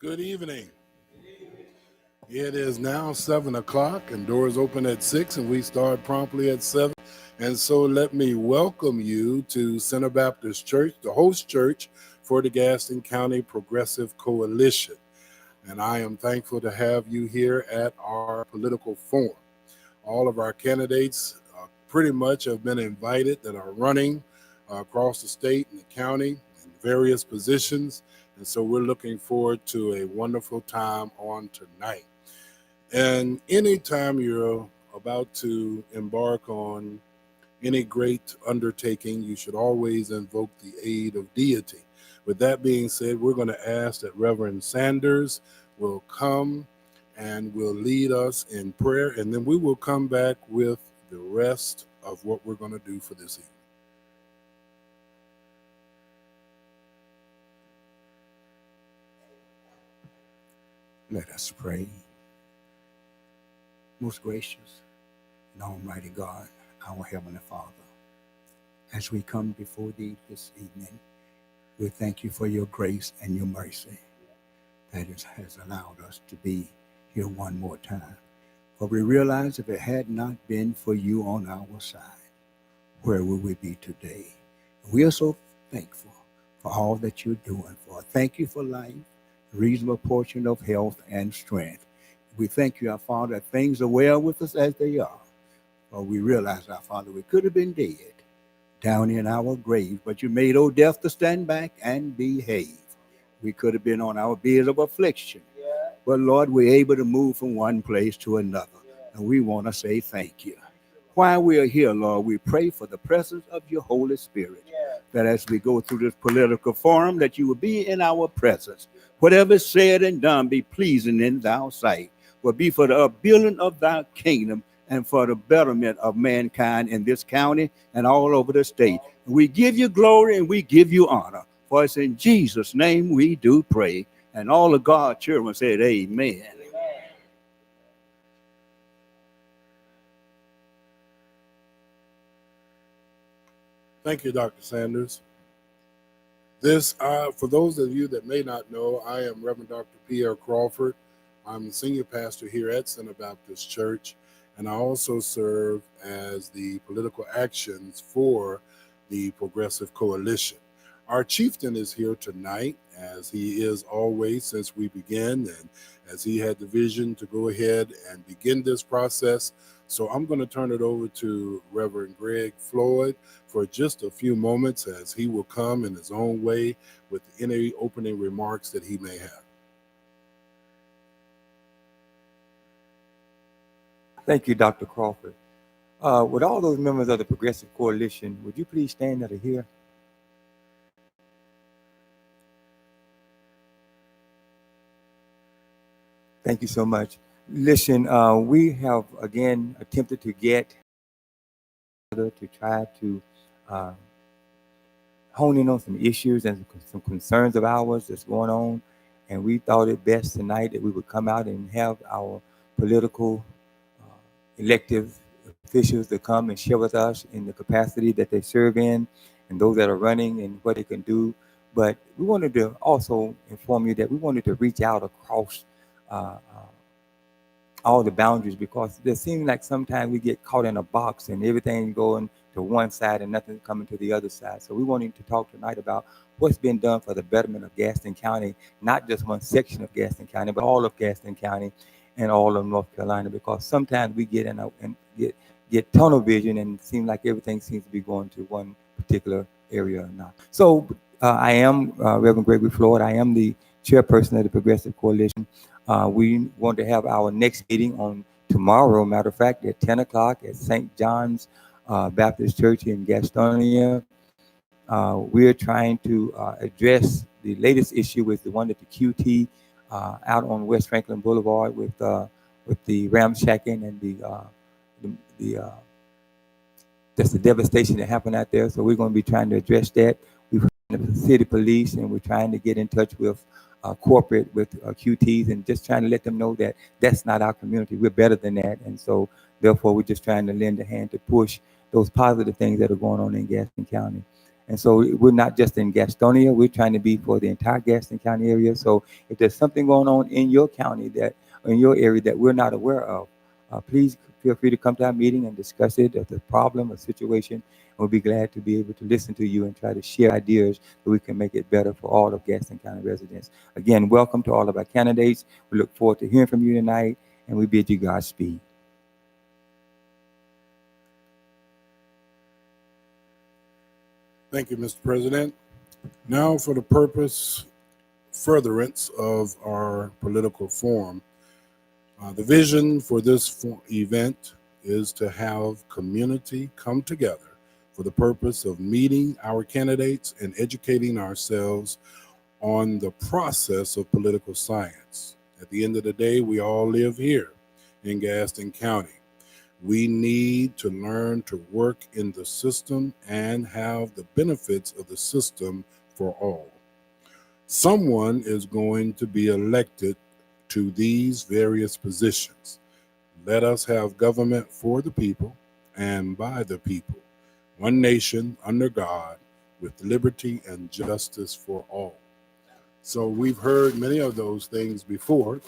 Good evening. It is now 7 o'clock and doors open at 6 and we start promptly at 7. And so let me welcome you to Center Baptist Church, the host church for the Gaston County Progressive Coalition. And I am thankful to have you here at our political forum. All of our candidates pretty much have been invited that are running across the state and the county in various positions. And so we're looking forward to a wonderful time on tonight. And anytime you're about to embark on any great undertaking, you should always invoke the aid of deity. With that being said, we're going to ask that Reverend Sanders will come and will lead us in prayer, and then we will come back with the rest of what we're going to do for this evening. Let us pray. Most gracious and almighty God, our Heavenly Father, as we come before Thee this evening, we thank You for Your grace and Your mercy that has allowed us to be here one more time. For we realize if it had not been for You on our side, where would we be today? We are so thankful for all that You're doing for us. Thank You for life, reasonable portion of health and strength. We thank You, our Father, that things are well with us as they are. For we realize, our Father, we could have been dead down in our grave, but You made, O death, to stand back and behave. We could have been on our bed of affliction. But Lord, we're able to move from one place to another. And we want to say thank You. While we are here, Lord, we pray for the presence of Your Holy Spirit, that as we go through this political forum, that You will be in our presence. Whatever is said and done be pleasing in Thy sight, will be for the upbuilding of Thy kingdom and for the betterment of mankind in this county and all over the state. We give You glory and we give You honor. For it's in Jesus' name we do pray. And all of God's children said, amen. Thank you, Dr. Sanders. This, for those of you that may not know, I am Reverend Dr. Pierre Crawford. I'm the senior pastor here at Center Baptist Church, and I also serve as the political actions for the Progressive Coalition. Our chieftain is here tonight, as he is always since we began, and as he had the vision to go ahead and begin this process. So I'm going to turn it over to Reverend Greg Floyd for just a few moments, as he will come in his own way with any opening remarks that he may have. Thank you, Dr. Crawford. With all those members of the Progressive Coalition, would you please stand that are here? Thank you so much. Listen, we have again attempted to get to try to hone in on some issues and some concerns of ours that's going on. And we thought it best tonight that we would come out and have our political elective officials to come and share with us in the capacity that they serve in, and those that are running and what they can do. But we wanted to also inform you that we wanted to reach out across all the boundaries, because it seems like sometimes we get caught in a box and everything going to one side and nothing coming to the other side. So we wanted to talk tonight about what's been done for the betterment of Gaston County, not just one section of Gaston County, but all of Gaston County and all of North Carolina, because sometimes we get in and get tunnel vision and it seems like everything seems to be going to one particular area or not. So I am Reverend Gregory Floyd. I am the chairperson of the Progressive Coalition. We want to have our next meeting on tomorrow, matter of fact, at 10 o'clock at St. John's Baptist Church in Gastonia. We're trying to address the latest issue with the one that the QT out on West Franklin Boulevard with the ramshacking and that's the devastation that happened out there. So we're going to be trying to address that. We've heard the city police, and we're trying to get in touch with corporate, with QTs, and just trying to let them know that that's not our community. We're better than that. And so therefore, we're just trying to lend a hand to push those positive things that are going on in Gaston County. And so we're not just in Gastonia, we're trying to be for the entire Gaston County area. So if there's something going on in your county in your area that we're not aware of, please feel free to come to our meeting and discuss it as a problem, a situation. And we'll be glad to be able to listen to you and try to share ideas so we can make it better for all of Gaston County residents. Again, welcome to all of our candidates. We look forward to hearing from you tonight, and we bid you Godspeed. Thank you, Mr. President. Now for the furtherance of our political forum. The vision for this event is to have community come together for the purpose of meeting our candidates and educating ourselves on the process of political science. At the end of the day, we all live here in Gaston County. We need to learn to work in the system and have the benefits of the system for all. Someone is going to be elected to these various positions. Let us have government for the people and by the people. One nation under God with liberty and justice for all. So we've heard many of those things before,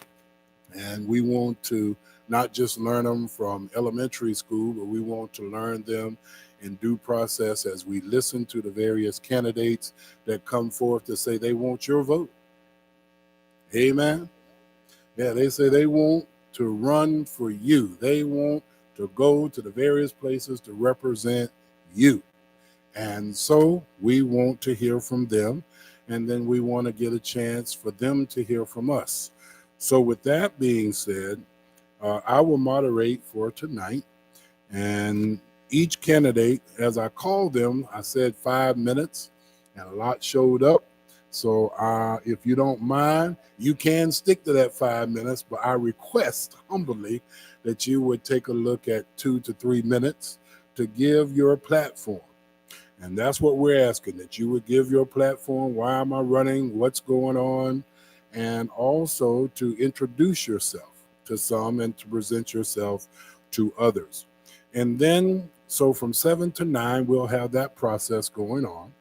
and we want to not just learn them from elementary school, but we want to learn them in due process as we listen to the various candidates that come forth to say they want your vote. Amen. Yeah, they say they want to run for you. They want to go to the various places to represent you. And so we want to hear from them, and then we want to get a chance for them to hear from us. So with that being said, I will moderate for tonight, and each candidate, as I called them, I said 5 minutes, and a lot showed up. So if you don't mind, you can stick to that 5 minutes, but I request humbly that you would take a look at 2 to 3 minutes to give your platform. And that's what we're asking, that you would give your platform. Why am I running? What's going on? And also to introduce yourself to some and to present yourself to others. And then, so from 7 to 9, we'll have that process going on.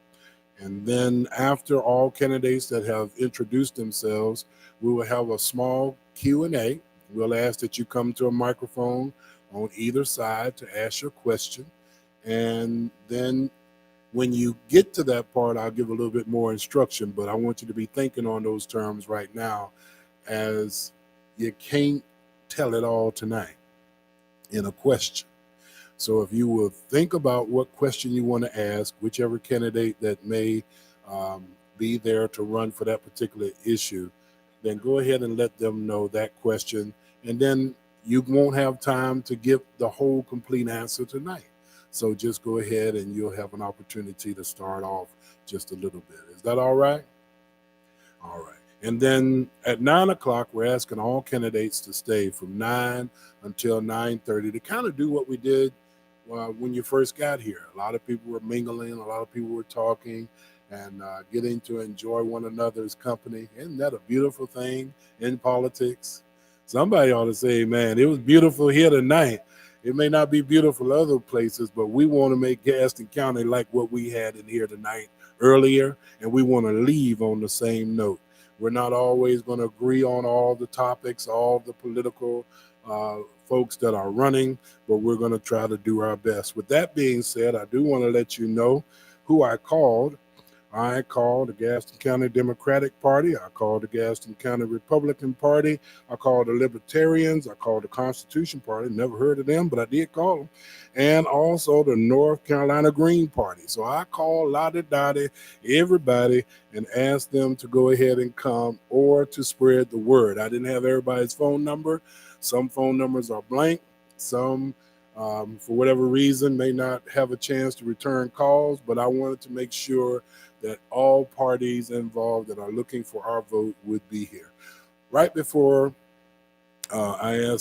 And then after all candidates that have introduced themselves, we will have a small Q&A. We'll ask that you come to a microphone on either side to ask your question. And then when you get to that part, I'll give a little bit more instruction, but I want you to be thinking on those terms right now, as you can't tell it all tonight in a question. So if you will think about what question you want to ask, whichever candidate that may be there to run for that particular issue, then go ahead and let them know that question. And then you won't have time to give the whole complete answer tonight. So just go ahead and you'll have an opportunity to start off just a little bit. Is that all right? All right. And then at 9 o'clock, we're asking all candidates to stay from 9 until 9:30 to kind of do what we did when you first got here. A lot of people were mingling, a lot of people were talking and getting to enjoy one another's company. Isn't that a beautiful thing in politics? Somebody ought to say, man, it was beautiful here tonight. It may not be beautiful other places, but we want to make Gaston County like what we had in here tonight earlier, and we want to leave on the same note. We're not always going to agree on all the topics, all the political folks that are running, but we're going to try to do our best. With that being said, I do want to let you know who I called. I called the Gaston County Democratic Party. I called the Gaston County Republican Party. I called the Libertarians. I called the Constitution Party. Never heard of them, but I did call them. And also the North Carolina Green Party. So I called lottie-dottie, everybody, and asked them to go ahead and come or to spread the word. I didn't have everybody's phone number. Some phone numbers are blank. Some, for whatever reason, may not have a chance to return calls, but I wanted to make sure that all parties involved that are looking for our vote would be here. Right before I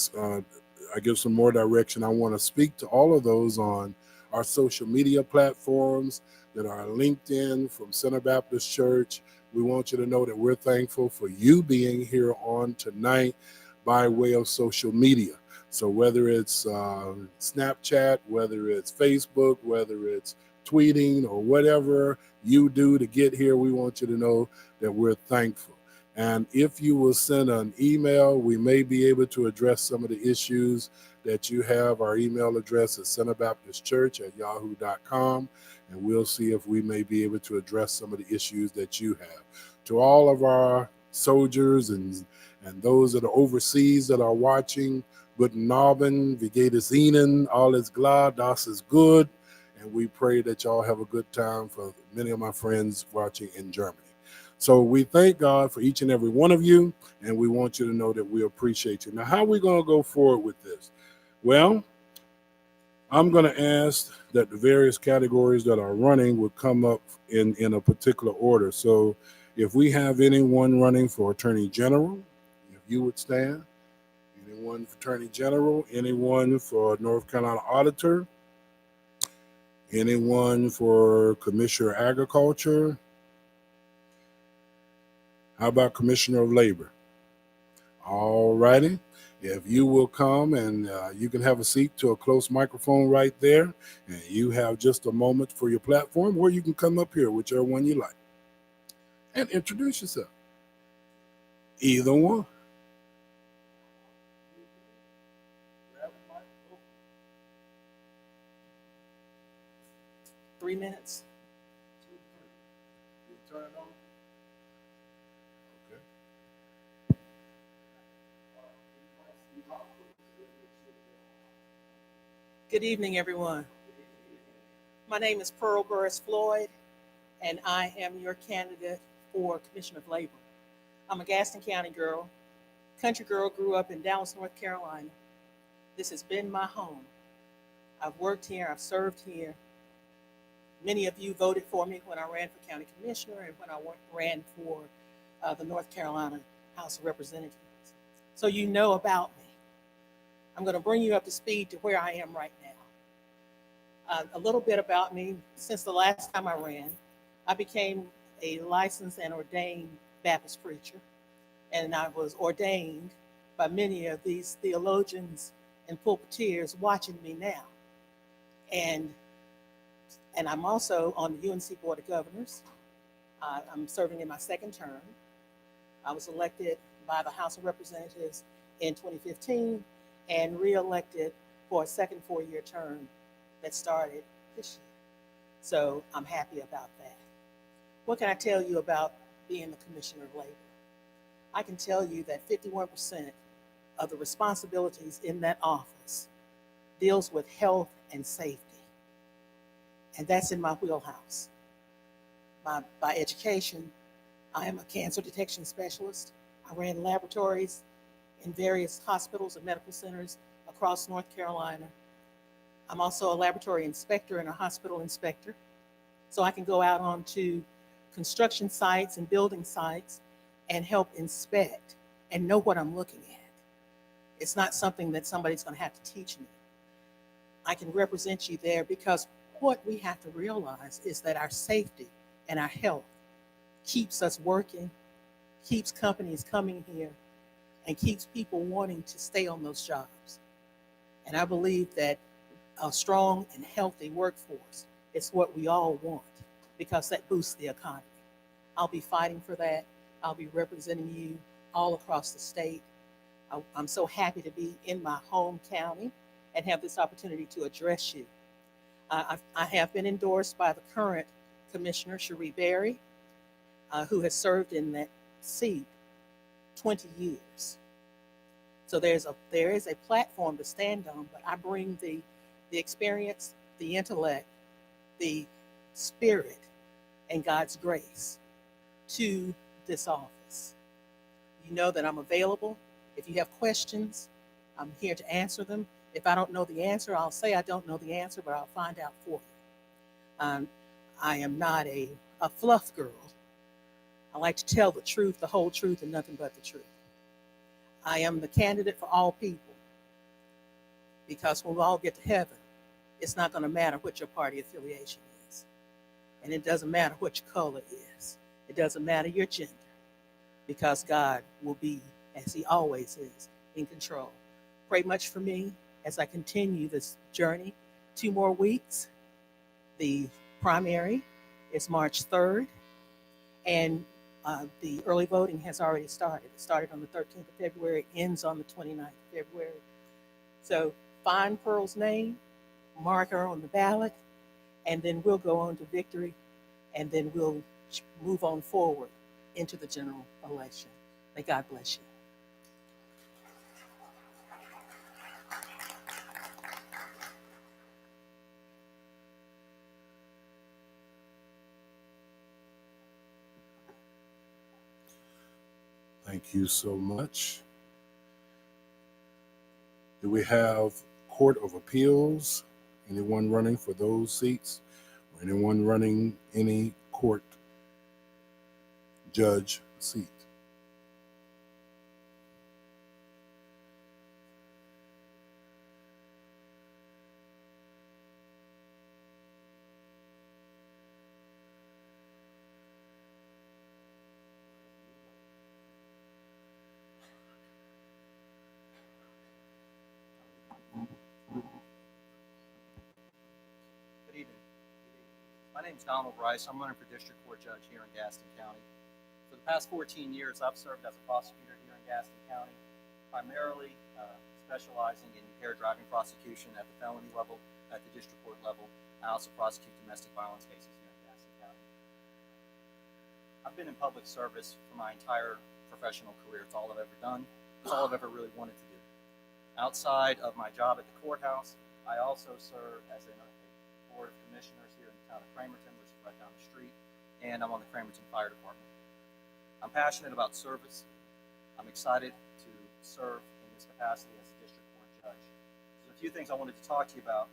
give some more direction, I want to speak to all of those on our social media platforms that are LinkedIn from Center Baptist Church. We want you to know that we're thankful for you being here on tonight by way of social media. So whether it's Snapchat, whether it's Facebook, whether it's tweeting or whatever you do to get here, we want you to know that we're thankful. And if you will send an email, we may be able to address some of the issues that you have. Our email address is centerbaptistchurch@yahoo.com, and we'll see if we may be able to address some of the issues that you have. To all of our soldiers and those that are overseas that are watching, Guten Abend, wie geht es Ihnen? Alles klar, das ist good. And we pray that y'all have a good time for many of my friends watching in Germany. So we thank God for each and every one of you, and we want you to know that we appreciate you. Now, how are we going to go forward with this? Well, I'm going to ask that the various categories that are running would come up in a particular order. So if we have anyone running for Attorney General, if you would stand. Anyone for Attorney General, anyone for North Carolina Auditor, anyone for Commissioner of Agriculture. How about Commissioner of Labor? All righty. If you will come and you can have a seat to a close microphone right there, and you have just a moment for your platform, or you can come up here, whichever one you like, and introduce yourself. Either one. 3 minutes. Turn it on. Okay. Good evening, everyone. My name is Pearl Burris Floyd, and I am your candidate for Commissioner of Labor. I'm a Gaston County girl, country girl, grew up in Dallas, North Carolina. This has been my home. I've worked here, I've served here. Many of you voted for me when I ran for county commissioner and when I ran for the North Carolina House of Representatives. So you know about me. I'm going to bring you up to speed to where I am right now. A little bit about me. Since the last time I ran, I became a licensed and ordained Baptist preacher, and I was ordained by many of these theologians and pulpiteers watching me now. And I'm also on the UNC Board of Governors. I'm serving in my second term. I was elected by the House of Representatives in 2015 and re-elected for a second 4-year term that started this year. So I'm happy about that. What can I tell you about being the Commissioner of Labor? I can tell you that 51% of the responsibilities in that office deals with health and safety. And that's in my wheelhouse. By education, I am a cancer detection specialist. I ran laboratories in various hospitals and medical centers across North Carolina. I'm also a laboratory inspector and a hospital inspector. So I can go out onto construction sites and building sites and help inspect and know what I'm looking at. It's not something that somebody's going to have to teach me. I can represent you there because what we have to realize is that our safety and our health keeps us working, keeps companies coming here, and keeps people wanting to stay on those jobs. And I believe that a strong and healthy workforce is what we all want because that boosts the economy. I'll be fighting for that. I'll be representing you all across the state. I'm so happy to be in my home county and have this opportunity to address you. I have been endorsed by the current Commissioner, Cherie Berry, who has served in that seat 20 years. So there is a platform to stand on, but I bring the experience, the intellect, the spirit, and God's grace to this office. You know that I'm available. If you have questions, I'm here to answer them. If I don't know the answer, I'll say I don't know the answer, but I'll find out for you. I am not a fluff girl. I like to tell the truth, the whole truth, and nothing but the truth. I am the candidate for all people because when we all get to heaven, it's not going to matter what your party affiliation is. And it doesn't matter what your color is. It doesn't matter your gender because God will be, as he always is, in control. Pray much for me as I continue this journey. 2 more weeks. The primary is March 3rd, and the early voting has already started. It started on the 13th of February, ends on the 29th of February. So find Pearl's name, mark her on the ballot, and then we'll go on to victory, and then we'll move on forward into the general election. May God bless you. Thank you so much. Do we have Court of Appeals? Anyone running for those seats? Or anyone running any court judge seat? Good evening. My name is Donald Rice. I'm running for District Court Judge here in Gaston County. For the past 14 years, I've served as a prosecutor here in Gaston County, primarily specializing in impaired driving prosecution at the felony level, at the district court level. I also prosecute domestic violence cases here in Gaston County. I've been in public service for my entire professional career. It's all I've ever done. It's all I've ever really wanted to do. Outside of my job at the courthouse, I also serve as a board of commissioners here in the town of Cramerton, which is right down the street, and I'm on the Cramerton Fire Department. I'm passionate about service. I'm excited to serve in this capacity as a district court judge. There's a few things I wanted to talk to you about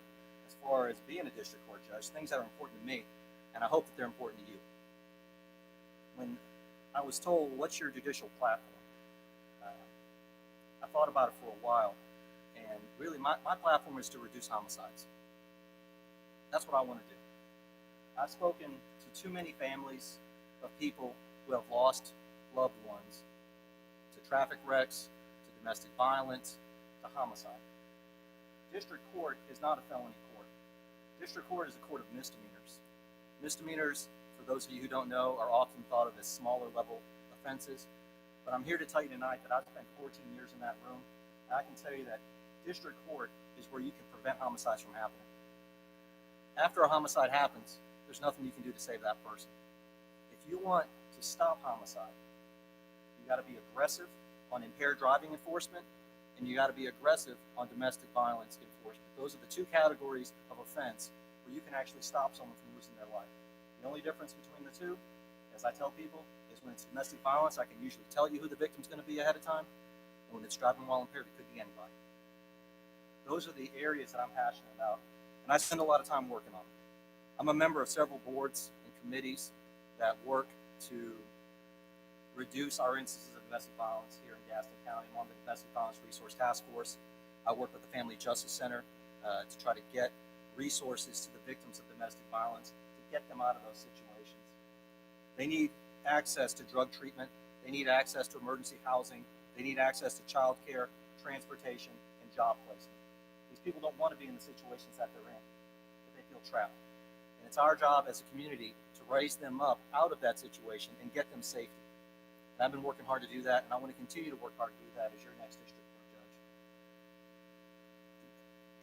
as far as being a district court judge, things that are important to me, and I hope that they're important to you. When I was told, what's your judicial platform? I thought about it for a while, and really my platform is to reduce homicides. That's what I want to do. I've spoken to too many families of people who have lost loved ones to traffic wrecks, to domestic violence, to homicide. District court is not a felony court. District court is a court of misdemeanors. Misdemeanors, for those of you who don't know, are often thought of as smaller level offenses. But I'm here to tell you tonight that I've spent 14 years in that room, and I can tell you that district court is where you can prevent homicides from happening. After a homicide happens, there's nothing you can do to save that person. If you want to stop homicide, you got to be aggressive on impaired driving enforcement, and you got to be aggressive on domestic violence enforcement. Those are the two categories of offense where you can actually stop someone from losing their life. The only difference between the two, as I tell people, is when it's domestic violence, I can usually tell you who the victim's going to be ahead of time, and when it's driving while impaired, it could be anybody. Those are the areas that I'm passionate about, and I spend a lot of time working on them. I'm a member of several boards and committees that work to reduce our instances of domestic violence here in Gaston County. I'm on the Domestic Violence Resource Task Force. I work with the Family Justice Center to try to get resources to the victims of domestic violence to get them out of those situations. They need access to drug treatment. They need access to emergency housing. They need access to child care, transportation, and job placement. These people don't want to be in the situations that they're in, but they feel trapped. And it's our job as a community to raise them up out of that situation and get them safety. And I've been working hard to do that, and I want to continue to work hard to do that as your next district court judge.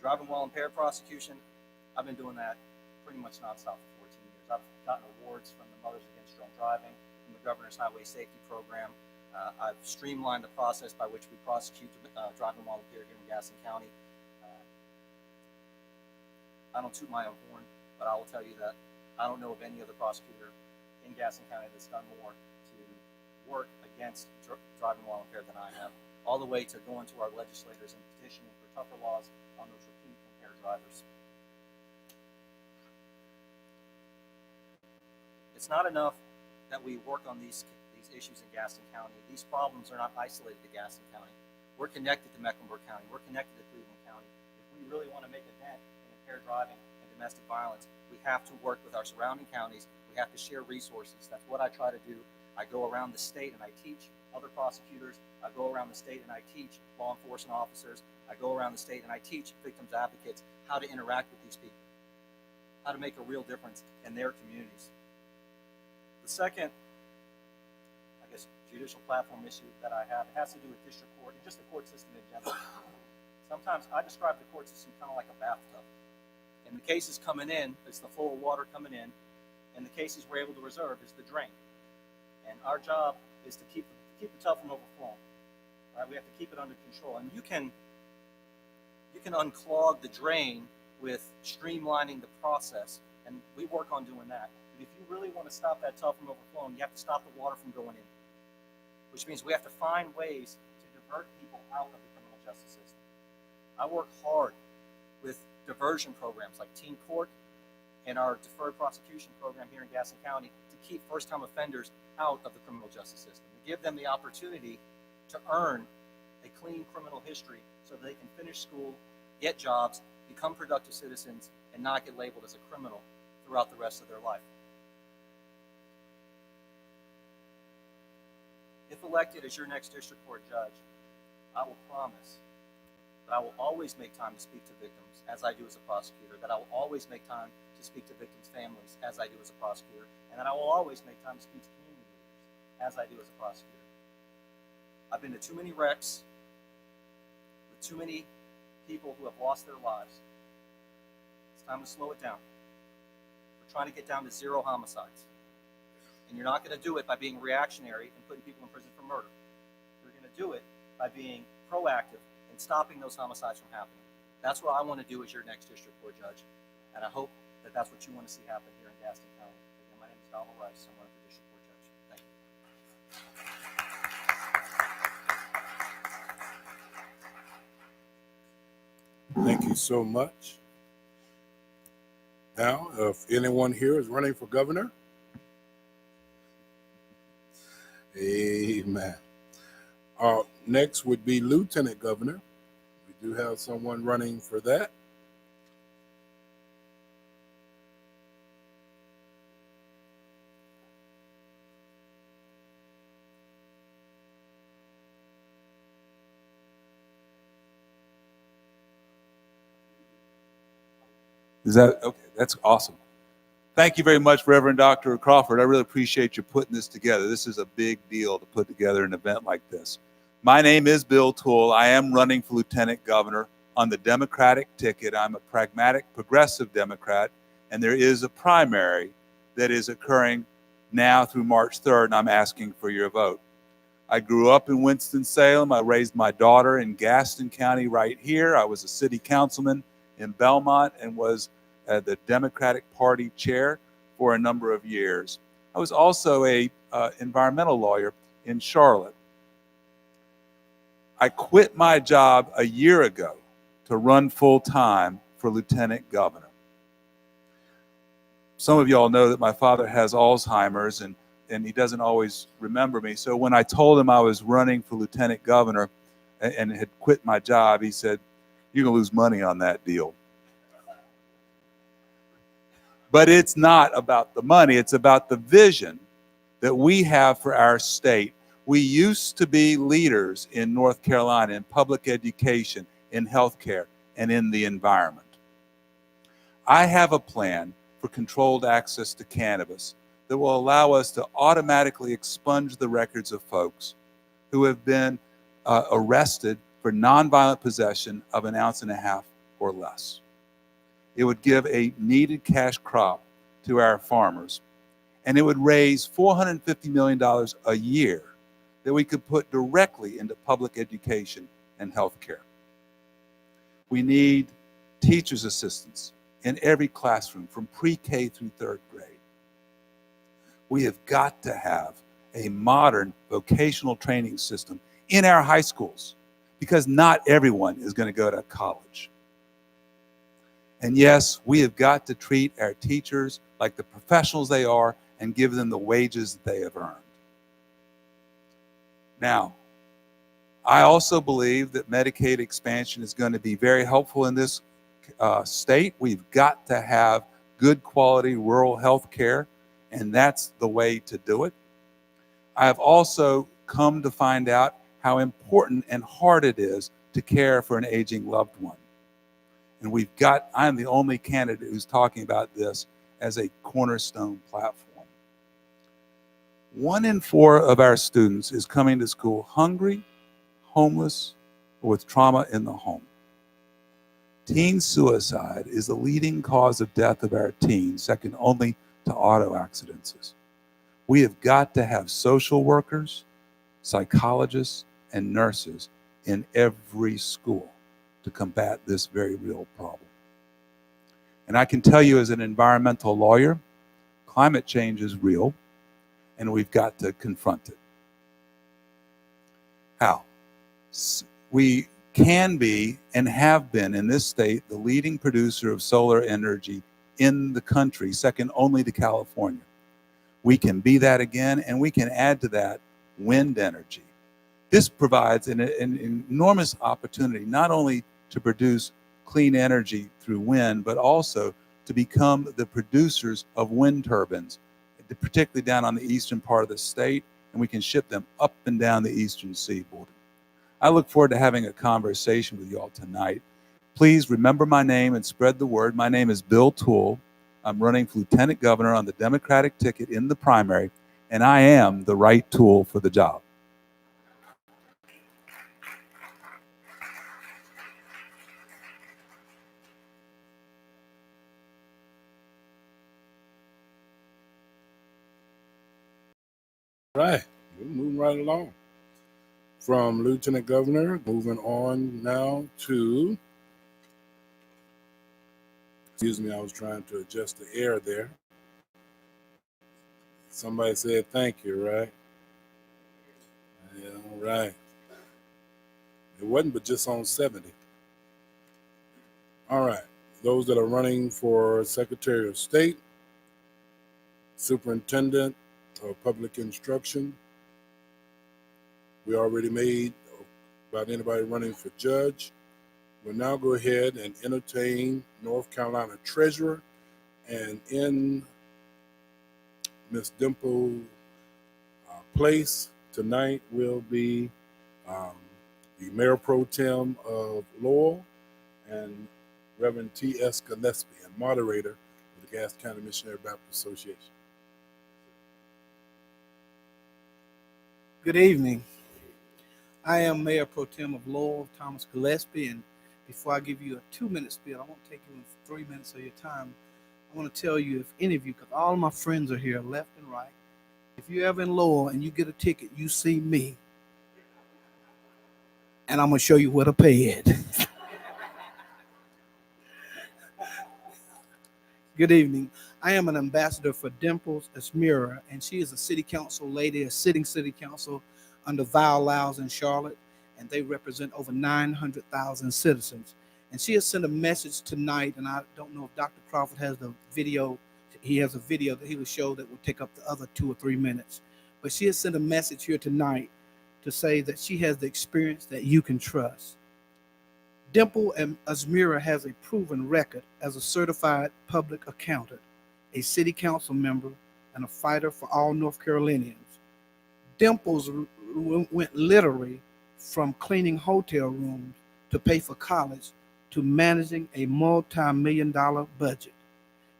Driving while impaired prosecution, I've been doing that pretty much nonstop for 14 years. I've gotten awards from the Mothers Against Drunk Driving, from the Governor's Highway Safety Program. I've streamlined the process by which we prosecute driving while impaired here in Gaston County. I don't toot my own horn, but I will tell you that I don't know of any other prosecutor in Gaston County that's done more to work against driving while impaired than I have, all the way to going to our legislators and petitioning for tougher laws on those repeat impaired drivers. It's not enough that we work on these issues in Gaston County. These problems are not isolated to Gaston County. We're connected to Mecklenburg County. We're connected to Cleveland County. If we really want to make a dent in impaired driving and domestic violence, we have to work with our surrounding counties. We have to share resources. That's what I try to do. I go around the state and I teach other prosecutors. I go around the state and I teach law enforcement officers. I go around the state and I teach victims advocates how to interact with these people. how to make a real difference in their communities. The second, I guess, judicial platform issue that I have has to do with district court and just the court system in general. Sometimes I describe the court system kind of like a bathtub. And the cases coming in is the flow of water coming in, and the cases we're able to reserve is the drain. And our job is to keep the tub from overflowing. Right? We have to keep it under control. And you can unclog the drain with streamlining the process, and we work on doing that. But if you really want to stop that tub from overflowing, you have to stop the water from going in, which means we have to find ways to divert people out of the criminal justice system. I work hard with diversion programs like Teen Court and our deferred prosecution program here in Gaston County to keep first-time offenders out of the criminal justice system, to give them the opportunity to earn a clean criminal history so that they can finish school, get jobs, become productive citizens, and not get labeled as a criminal throughout the rest of their life. If elected as your next district court judge, I will promise that I will always make time to speak to victims, as I do as a prosecutor, that I will always make time to speak to victims' families, as I do as a prosecutor, and that I will always make time to speak to community leaders, as I do as a prosecutor. I've been to too many wrecks with too many people who have lost their lives. It's time to slow it down. We're trying to get down to 0 homicides. And you're not going to do it by being reactionary and putting people in prison for murder. You're going to do it by being proactive and stopping those homicides from happening. That's what I want to do as your next district court judge. And I hope that that's what you want to see happen here in Gaston County. Again, my name is Donald Rice. I'm running for district court judge. Thank you. Thank you so much. Now, if anyone here is running for governor, amen. Next would be lieutenant governor. We do have someone running for that. Is that okay? That's awesome. Thank you very much, Reverend Dr. Crawford. I really appreciate you putting this together. This is a big deal to put together an event like this. My name is Bill Toole. I am running for lieutenant governor on the Democratic ticket. I'm a pragmatic, progressive Democrat, and there is a primary that is occurring now through March 3rd, and I'm asking for your vote. I grew up in Winston-Salem. I raised my daughter in Gaston County right here. I was a city councilman in Belmont and was the Democratic Party chair for a number of years. I was also a environmental lawyer in Charlotte. I quit my job a year ago to run full-time for lieutenant governor. Some of y'all know that my father has Alzheimer's and he doesn't always remember me. So when I told him I was running for lieutenant governor and had quit my job, he said, "You're gonna lose money on that deal." But it's not about the money, it's about the vision that we have for our state. We used to be leaders in North Carolina in public education, in healthcare, and in the environment. I have a plan for controlled access to cannabis that will allow us to automatically expunge the records of folks who have been arrested for nonviolent possession of 1.5 ounces or less. It would give a needed cash crop to our farmers, and it would raise $450 million a year that we could put directly into public education and healthcare. We need teachers' assistants in every classroom from pre-K through 3rd grade. We have got to have a modern vocational training system in our high schools because not everyone is going to go to college. And yes, we have got to treat our teachers like the professionals they are and give them the wages that they have earned. Now, I also believe that Medicaid expansion is going to be very helpful in this state. We've got to have good quality rural health care, and that's the way to do it. I have also come to find out how important and hard it is to care for an aging loved one. And I am the only candidate who's talking about this as a cornerstone platform. 1 in 4 of our students is coming to school hungry, homeless, or with trauma in the home. Teen suicide is the leading cause of death of our teens, second only to auto accidents. We have got to have social workers, psychologists, and nurses in every school to combat this very real problem. And I can tell you as an environmental lawyer, climate change is real, and we've got to confront it. How? We can be and have been in this state the leading producer of solar energy in the country, second only to California. We can be that again, and we can add to that wind energy. This provides an enormous opportunity not only to produce clean energy through wind, but also to become the producers of wind turbines, particularly down on the eastern part of the state, and we can ship them up and down the eastern seaboard. I look forward to having a conversation with you all tonight. Please remember my name and spread the word. My name is Bill Toole. I'm running for Lieutenant Governor on the Democratic ticket in the primary, and I am the right tool for the job. Right, we're moving right along. From Lieutenant Governor, moving on now to, excuse me, I was trying to adjust the air there. Somebody said thank you, right? Yeah, all right. It wasn't but just on 70. All right, those that are running for Secretary of State, Superintendent of Public Instruction, we already made about anybody running for judge. We'll now go ahead and entertain North Carolina Treasurer, and in Ms. Dimple place tonight will be the Mayor Pro Tem of Lowell and Reverend T.S. Gillespie, and moderator of the Gaston County Missionary Baptist Association. Good evening. I am Mayor Pro Tem of Lowell, Thomas Gillespie, and before I give you a 2-minute spiel, I won't take you in 3 minutes of your time. I want to tell you, if any of you, because all of my friends are here, left and right, if you're ever in Lowell and you get a ticket, you see me, and I'm going to show you where to pay it. Good evening. I am an ambassador for Dimples Asmira, and she is a city council lady, a sitting city council under Val Lowes in Charlotte, and they represent over 900,000 citizens. And she has sent a message tonight, and I don't know if Dr. Crawford has the video. He has a video that he will show that will take up the other 2 or 3 minutes. But she has sent a message here tonight to say that she has the experience that you can trust. Dimple Asmira has a proven record as a certified public accountant, a city council member, and a fighter for all North Carolinians. Dimples went literally from cleaning hotel rooms to pay for college to managing a multi-million-dollar budget.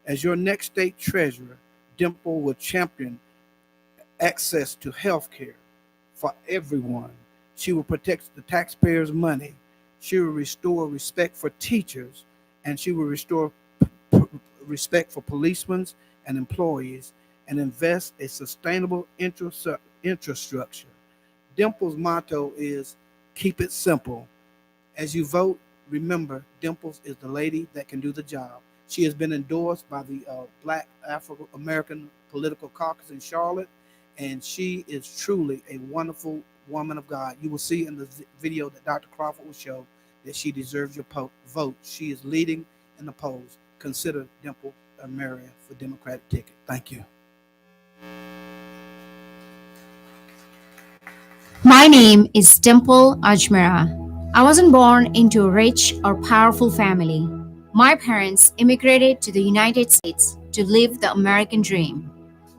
As your next state treasurer, Dimple will champion access to health care for everyone. She will protect the taxpayers' money. She will restore respect for teachers, and she will restore respect for policemen and employees, and invest a sustainable infrastructure. Dimple's motto is keep it simple. As you vote, remember Dimples is the lady that can do the job. She has been endorsed by the Black African American Political Caucus in Charlotte, and she is truly a wonderful woman of God. You will see in the video that Dr. Crawford will show that she deserves your vote. She is leading in the polls. Consider Dimple Asmira for Democratic ticket. Thank you. My name is Dimple Asmira. I wasn't born into a rich or powerful family. My parents immigrated to the United States to live the American dream.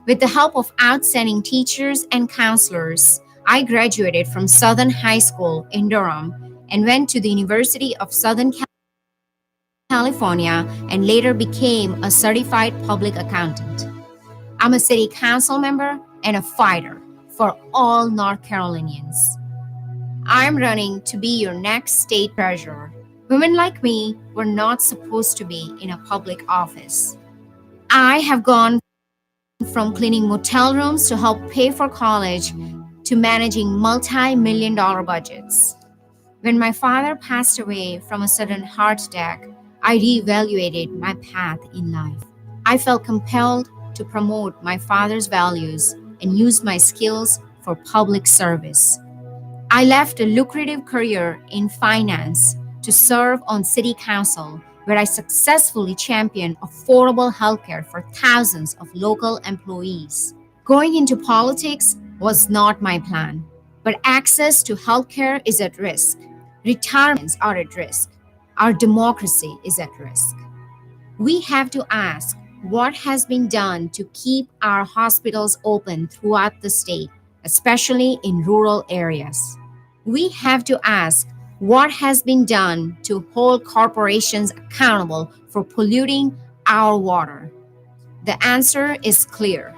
With the help of outstanding teachers and counselors, I graduated from Southern High School in Durham and went to the University of Southern California California, and later became a certified public accountant. I'm a city council member and a fighter for all North Carolinians. I'm running to be your next state treasurer. Women like me were not supposed to be in a public office. I have gone from cleaning motel rooms to help pay for college to managing multi-million-dollar budgets. When my father passed away from a sudden heart attack, I reevaluated my path in life. I felt compelled to promote my father's values and use my skills for public service. I left a lucrative career in finance to serve on city council, where I successfully championed affordable healthcare for thousands of local employees. Going into politics was not my plan, but access to healthcare is at risk. Retirements are at risk. Our democracy is at risk. We have to ask what has been done to keep our hospitals open throughout the state, especially in rural areas. We have to ask what has been done to hold corporations accountable for polluting our water. The answer is clear: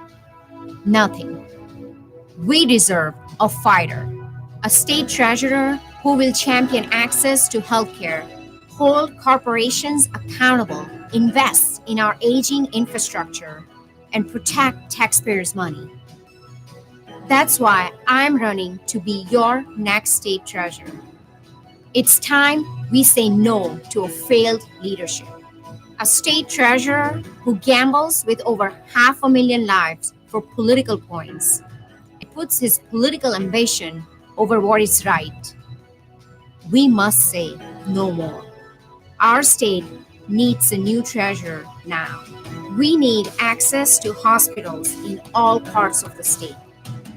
nothing. We deserve a fighter, a state treasurer who will champion access to healthcare, hold corporations accountable, invest in our aging infrastructure, and protect taxpayers' money. That's why I'm running to be your next state treasurer. It's time we say no to a failed leadership. A state treasurer who gambles with over 500,000 lives for political points and puts his political ambition over what is right. We must say no more. Our state needs a new treasurer now. We need access to hospitals in all parts of the state,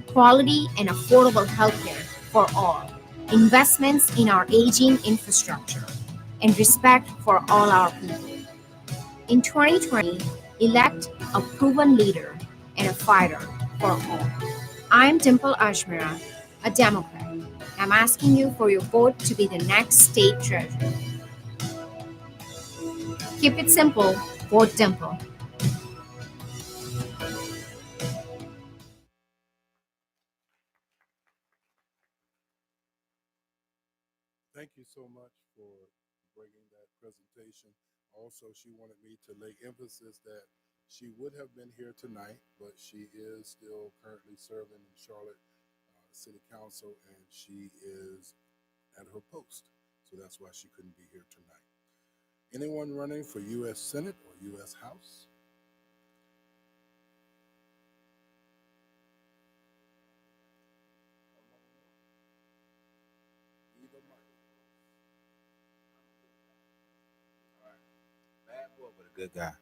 quality and affordable healthcare for all, investments in our aging infrastructure, and respect for all our people. In 2020, elect a proven leader and a fighter for all. I'm Dimple Ajmera, a Democrat. I'm asking you for your vote to be the next state treasurer. Keep it simple, vote Dimple. Thank you so much for bringing that presentation. Also, she wanted me to lay emphasis that she would have been here tonight, but she is still currently serving in Charlotte City Council, and she is at her post. So that's why she couldn't be here tonight. Anyone running for U.S. Senate or U.S. House? Either mic. Bad boy, but a good guy.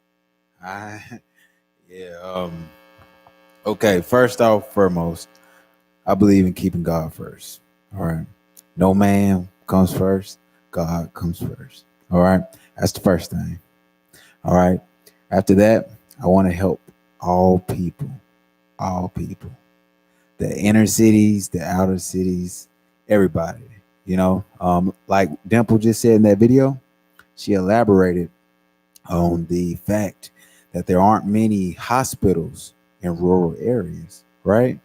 Yeah. Okay. First off, foremost, I believe in keeping God first. All right. No man comes first. God comes first. All right. That's the first thing. All right. After that, I want to help all people. All people. The inner cities, the outer cities, everybody. Like Dimple just said in that video, she elaborated on the fact that there aren't many hospitals in rural areas, right?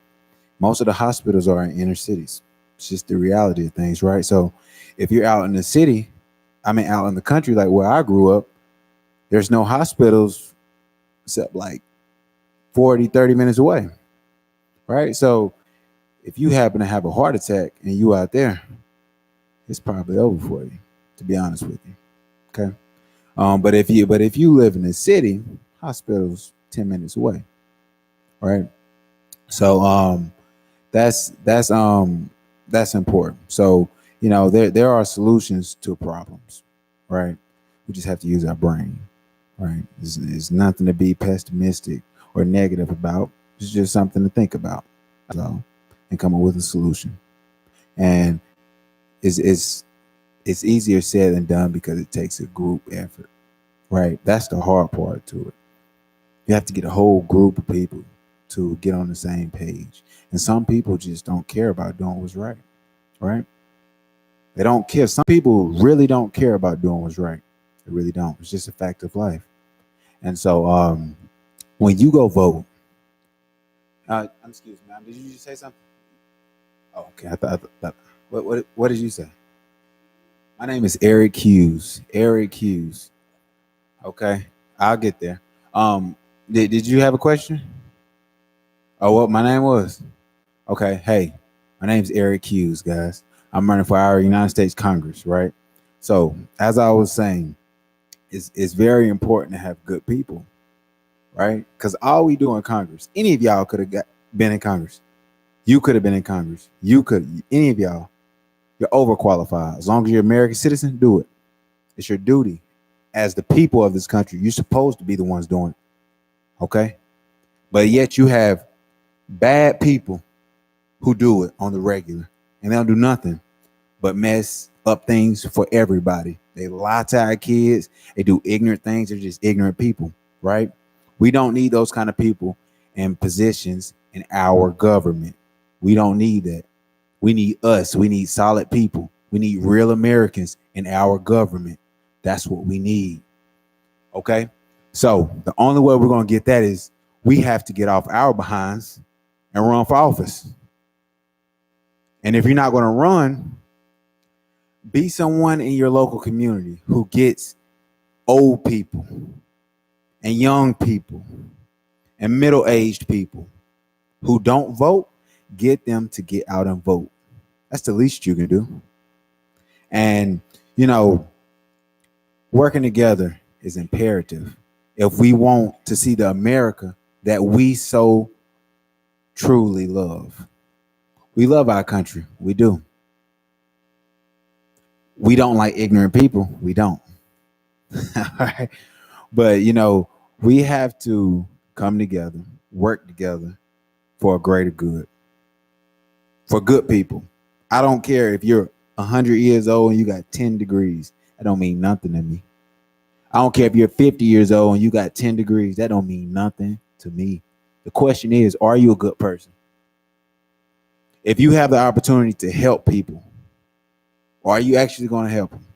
Most of the hospitals are in inner cities. It's just the reality of things, right? So if you're out in the city, out in the country, like where I grew up, there's no hospitals except like 40, 30 minutes away, right? So if you happen to have a heart attack and you out there, it's probably over for you, to be honest with you, okay? But if you live in the city, hospital's 10 minutes away, right? So that's important. So there are solutions to problems, right? We just have to use our brain, right? It's nothing to be pessimistic or negative about. It's just something to think about, and come up with a solution. And it's easier said than done because it takes a group effort, right? That's the hard part to it. You have to get a whole group of people to get on the same page. And some people just don't care about doing what's right, right? They don't care. Some people really don't care about doing what's right. They really don't. It's just a fact of life. And so when you go vote, excuse me, ma'am, did you just say something? Oh, okay. I thought what did you say? My name is Eric Hughes. Eric Hughes. Okay, I'll get there. Did you have a question? Oh, what my name was? Okay, hey, my name's Eric Hughes, guys. I'm running for our United States Congress, right? So, as I was saying, it's very important to have good people, right? Because all we do in Congress, any of y'all could have been in Congress. You could have been in Congress. Any of y'all, you're overqualified. As long as you're an American citizen, do it. It's your duty. As the people of this country, you're supposed to be the ones doing it, okay? But yet you have bad people who do it on the regular, and they don't do nothing but mess up things for everybody. They lie to our kids. They do ignorant things. They're just ignorant people, right? We don't need those kind of people in positions in our government. We don't need that. We need us. We need solid people. We need real Americans in our government. That's what we need. Okay? So the only way we're going to get that is we have to get off our behinds and run for office. And if you're not going to run, be someone in your local community who gets old people and young people and middle-aged people who don't vote. Get them to get out and vote. That's the least you can do. And, working together is imperative if we want to see the America that we so truly love. We love our country. We do. We don't like ignorant people. We don't. All right. But, we have to come together, work together for a greater good, for good people. I don't care if you're 100 years old and you got 10 degrees. That don't mean nothing to me. I don't care if you're 50 years old and you got 10 degrees. That don't mean nothing to me. The question is, are you a good person? If you have the opportunity to help people, are you actually going to help them?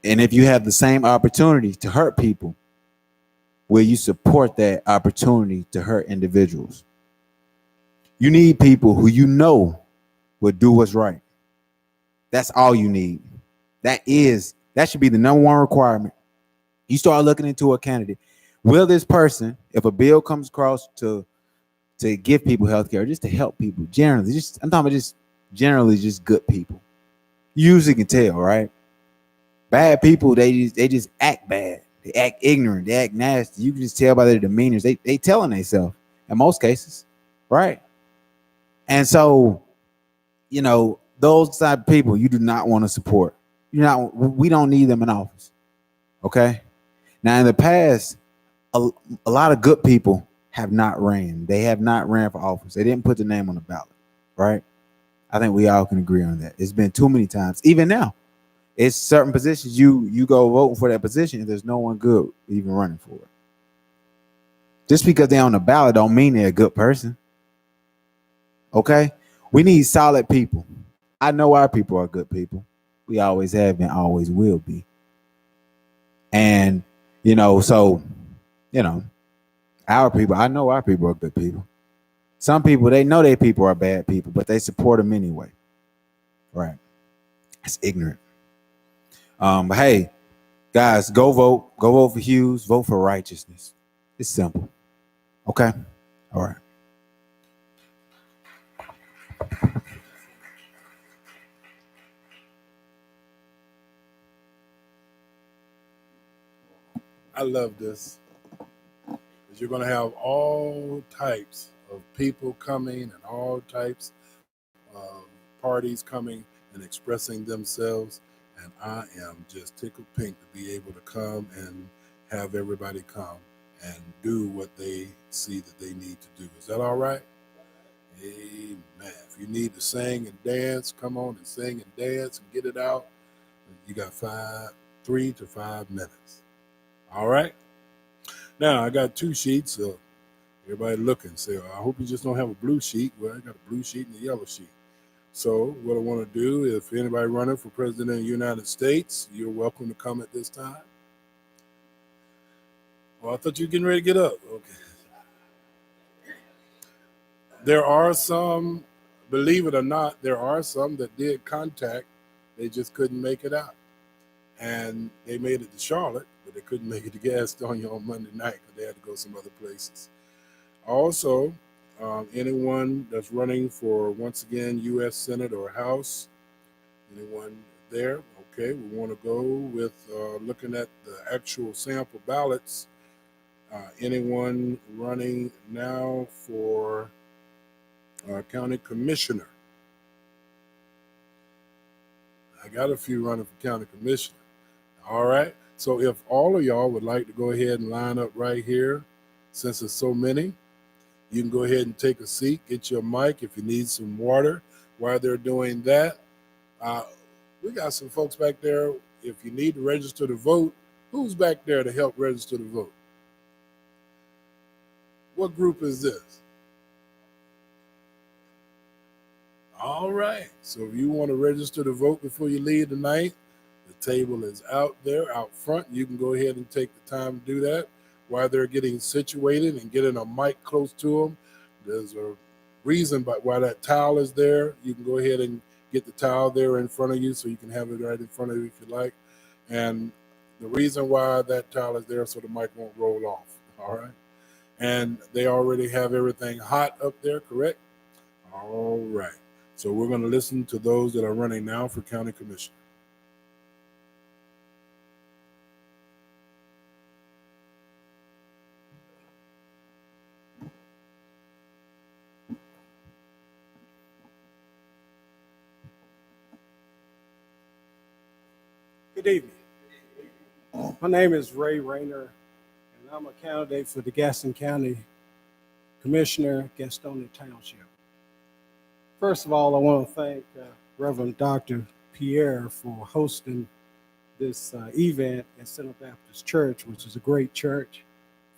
And if you have the same opportunity to hurt people, will you support that opportunity to hurt individuals? You need people who will do what's right. That's all you need. That should be the number one requirement. You start looking into a candidate. Will this person, if a bill comes across to give people health care, just to help people generally, I'm talking about just generally just good people. You usually can tell, right? Bad people, they just act bad. They act ignorant. They act nasty. You can just tell by their demeanors. They telling themselves in most cases, right? And so, those type of people you do not want to support. We don't need them in office. Okay. Now, in the past, a lot of good people have not ran. They have not ran for office. They didn't put the name on the ballot, right? I think we all can agree on that. It's been too many times. Even now, it's certain positions you go voting for that position and there's no one good even running for it. Just because they're on the ballot don't mean they're a good person. Okay? We need solid people. I know our people are good people. We always have and always will be. And, our people, I know our people are good people. Some people, they know their people are bad people, but they support them anyway. Right. It's ignorant. But hey, guys, go vote. Go vote for Hughes. Vote for righteousness. It's simple. Okay? All right. I love this. Because you're going to have all types of people coming and all types of parties coming and expressing themselves. And I am just tickled pink to be able to come and have everybody come and do what they see that they need to do. Is that all right? Amen. If you need to sing and dance, come on and sing and dance and get it out. You got 3 to 5 minutes. All right. Now I got 2 sheets. Everybody looking, say, I hope you just don't have a blue sheet. Well, I got a blue sheet and a yellow sheet. So what I want to do, if anybody running for president of the United States, you're welcome to come at this time. Oh, I thought you were getting ready to get up. Okay. There are some, believe it or not, there are some that did contact. They just couldn't make it out. And they made it to Charlotte, but they couldn't make it to Gastonia on Monday night because they had to go some other places. Also, anyone that's running for, once again, U.S. Senate or House, anyone there? Okay, we want to go with looking at the actual sample ballots. Anyone running now for county commissioner? I got a few running for county commissioner. All right, so if all of y'all would like to go ahead and line up right here, since there's so many, you can go ahead and take a seat, get your mic if you need some water. While they're doing that, we got some folks back there. If you need to register to vote, who's back there to help register to vote? What group is this? All right, so if you want to register to vote before you leave tonight, the table is out there, out front. You can go ahead and take the time to do that. While they're getting situated and getting a mic close to them, there's a reason why that towel is there. You can go ahead and get the towel there in front of you so you can have it right in front of you if you like. And the reason why that towel is there so the mic won't roll off, all right? And they already have everything hot up there, correct? All right. So we're going to listen to those that are running now for county commissioner. Good evening. My name is Ray Rayner, and I'm a candidate for the Gaston County Commissioner, Gastonia Township. First of all, I want to thank Reverend Dr. Pierre for hosting this event at Center Baptist Church, which is a great church.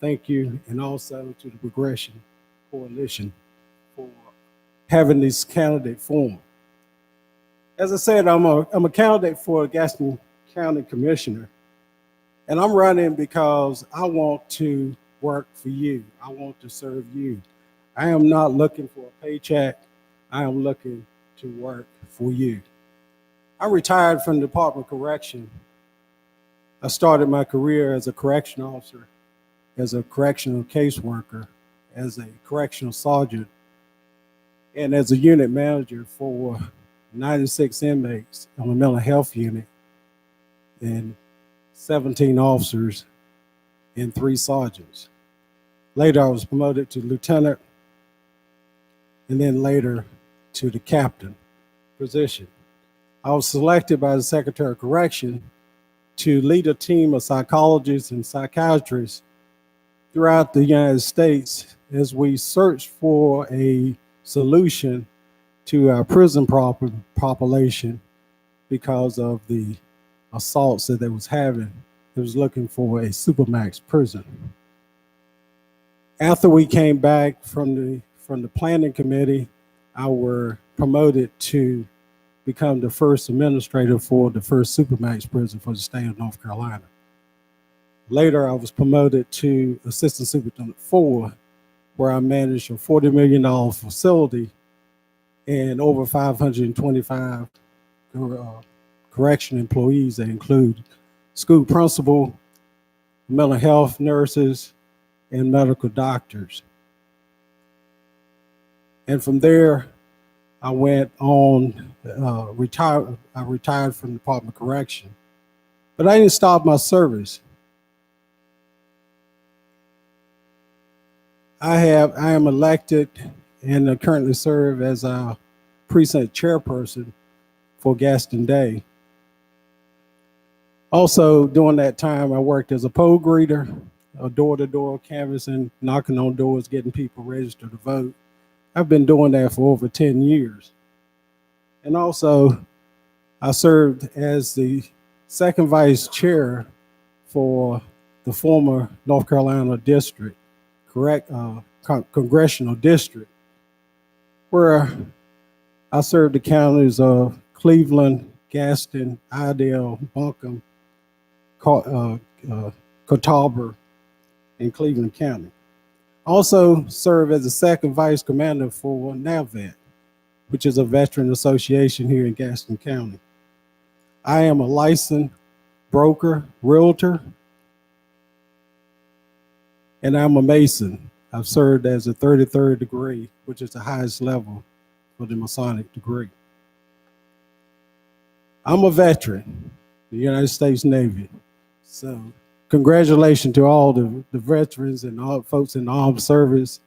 Thank you, and also to the Progression Coalition for having this candidate forum. As I said, I'm a candidate for Gaston County Commissioner, and I'm running because I want to work for you. I want to serve you. I am not looking for a paycheck. I am looking to work for you. I retired from the Department of Correction. I started my career as a correction officer, as a correctional caseworker, as a correctional sergeant, and as a unit manager for 96 inmates on the mental health unit, and 17 officers and 3 sergeants. Later, I was promoted to lieutenant, and then later to the captain position. I was selected by the Secretary of Correction to lead a team of psychologists and psychiatrists throughout the United States as we searched for a solution to our prison population because of the assaults that they was having. They was looking for a supermax prison. After we came back from the planning committee, I were promoted to become the first administrator for the first supermax prison for the state of North Carolina. Later, I was promoted to assistant superintendent 4, where I managed a $40 million facility and over 525 correction employees that include school principal, mental health nurses, and medical doctors. And from there, I went on, I retired from the Department of Correction. But I didn't stop my service. I am elected and I currently serve as a precinct chairperson for Gaston Day. Also, during that time, I worked as a poll greeter, a door-to-door canvassing, knocking on doors, getting people registered to vote. I've been doing that for over 10 years. And also, I served as the second vice chair for the former North Carolina district, congressional district, where I served the counties of Cleveland, Gaston, Idell, Buncombe, Catawba, and Cleveland County. Also served as the second vice commander for NAVVET, which is a veteran association here in Gaston County. I am a licensed broker, realtor, and I'm a Mason. I've served as a 33rd degree, which is the highest level for the Masonic degree. I'm a veteran, the United States Navy. So congratulations to all the veterans and all folks in the armed service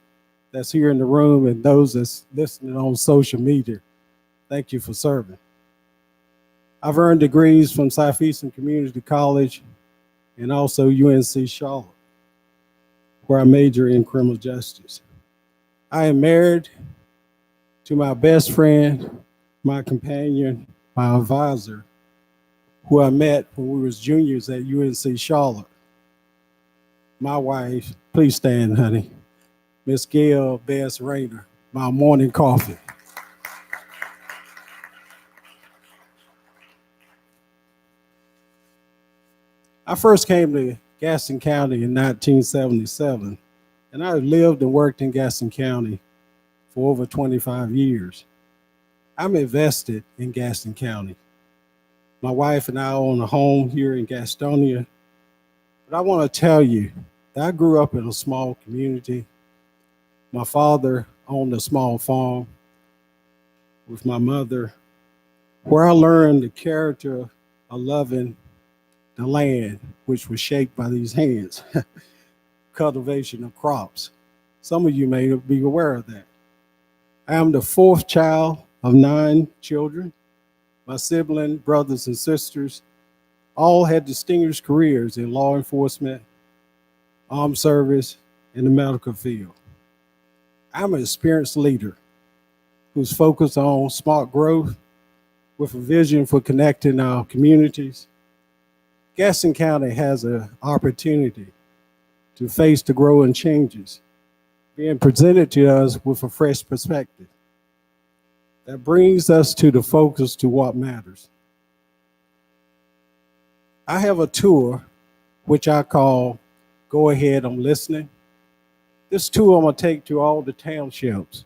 that's here in the room and those that's listening on social media. Thank you for serving. I've earned degrees from Southeastern Community College and also UNC Charlotte, where I major in criminal justice. I am married to my best friend, my companion, my advisor, who I met when we was juniors at UNC Charlotte. My wife, please stand, honey, Miss Gail Bess Rayner, my morning coffee. I first came to Gaston County in 1977, and I lived and worked in Gaston County for over 25 years. I'm invested in Gaston County. My wife and I own a home here in Gastonia, but I want to tell you that I grew up in a small community. My father owned a small farm with my mother, where I learned the character of loving the land, which was shaped by these hands, cultivation of crops. Some of you may be aware of that. I am the fourth child of 9 children. My sibling, brothers and sisters, all had distinguished careers in law enforcement, armed service, and the medical field. I'm an experienced leader who's focused on smart growth with a vision for connecting our communities. Gaston County has an opportunity to face the growing changes being presented to us with a fresh perspective that brings us to the focus to what matters. I have a tour which I call Go Ahead, I'm Listening. This tour I'm gonna take to all the townships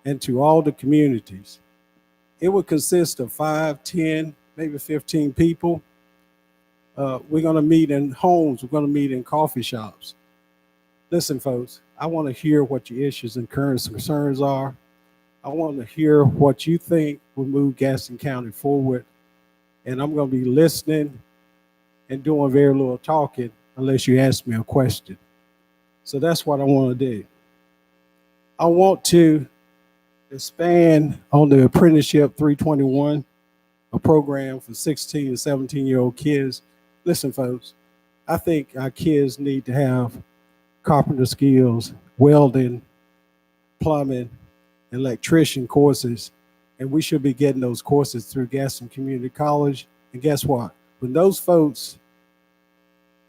and to all the communities. It will consist of 5, 10, maybe 15 people. We're gonna meet in homes, we're gonna meet in coffee shops. Listen, folks, I wanna hear what your issues and current concerns are. I want to hear what you think will move Gaston County forward. And I'm going to be listening and doing very little talking unless you ask me a question. So that's what I want to do. I want to expand on the Apprenticeship 321, a program for 16 and 17-year-old kids. Listen, folks, I think our kids need to have carpenter skills, welding, plumbing, electrician courses, and we should be getting those courses through Gaston Community College. And guess what? When those folks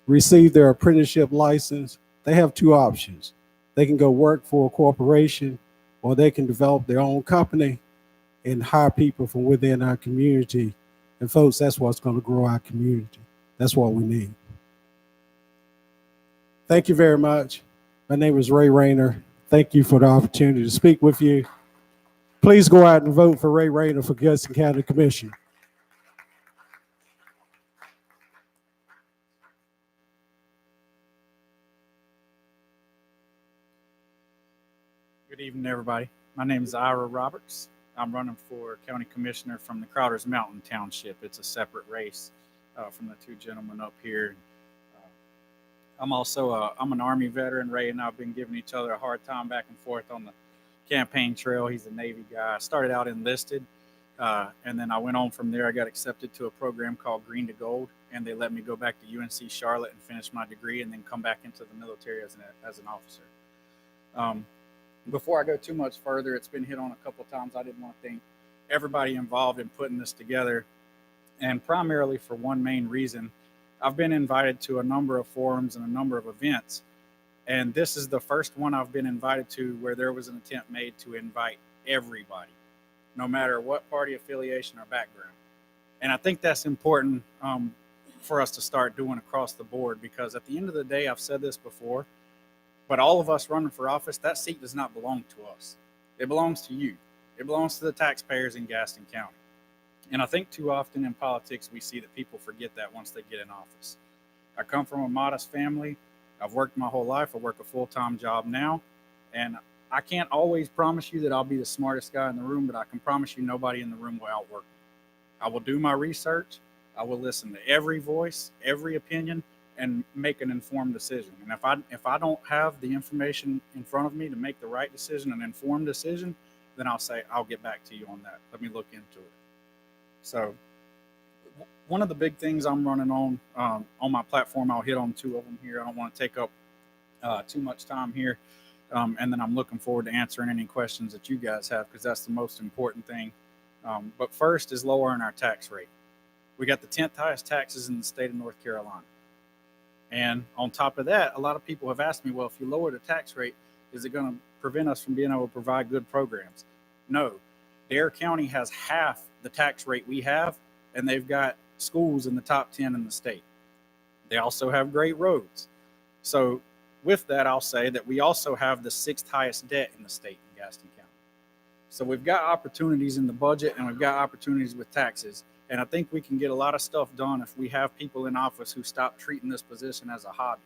receive their apprenticeship license, they have 2 options. They can go work for a corporation, or they can develop their own company and hire people from within our community. And folks, that's what's going to grow our community. That's what we need. Thank you very much. My name is Ray Rayner. Thank you for the opportunity to speak with you. Please go out and vote for Ray Rayner for Gaston County Commissioner. Good evening, everybody. My name is Ira Roberts. I'm running for County Commissioner from the Crowders Mountain Township. It's a separate race from the 2 gentlemen up here. I'm an Army veteran. Ray and I have been giving each other a hard time back and forth on the campaign trail. He's a Navy guy. I started out enlisted, and then I went on from there. I got accepted to a program called Green to Gold, and they let me go back to UNC Charlotte and finish my degree and then come back into the military as an officer. Before I go too much further, it's been hit on a couple of times. I didn't want to thank everybody involved in putting this together, and primarily for one main reason. I've been invited to a number of forums and a number of events, and this is the first one I've been invited to where there was an attempt made to invite everybody, no matter what party affiliation or background. And I think that's important for us to start doing across the board, because at the end of the day, I've said this before, but all of us running for office, that seat does not belong to us. It belongs to you. It belongs to the taxpayers in Gaston County. And I think too often in politics, we see that people forget that once they get in office. I come from a modest family. I've worked my whole life. I work a full-time job now. And I can't always promise you that I'll be the smartest guy in the room, but I can promise you nobody in the room will outwork me. I will do my research. I will listen to every voice, every opinion, and make an informed decision. And if I don't have the information in front of me to make the right decision, an informed decision, then I'll say, I'll get back to you on that. Let me look into it. So one of the big things I'm running on my platform, I'll hit on two of them here. I don't want to take up too much time here. And then I'm looking forward to answering any questions that you guys have, because that's the most important thing. But first is lowering our tax rate. We got the 10th highest taxes in the state of North Carolina. And on top of that, a lot of people have asked me, well, if you lower the tax rate, is it going to prevent us from being able to provide good programs? No. Dare County has half the tax rate we have, and they've got schools in the top 10 in the state. They also have great roads. So with that, I'll say that we also have the 6th highest debt in the state in Gaston County. So we've got opportunities in the budget, and we've got opportunities with taxes. And I think we can get a lot of stuff done if we have people in office who stop treating this position as a hobby.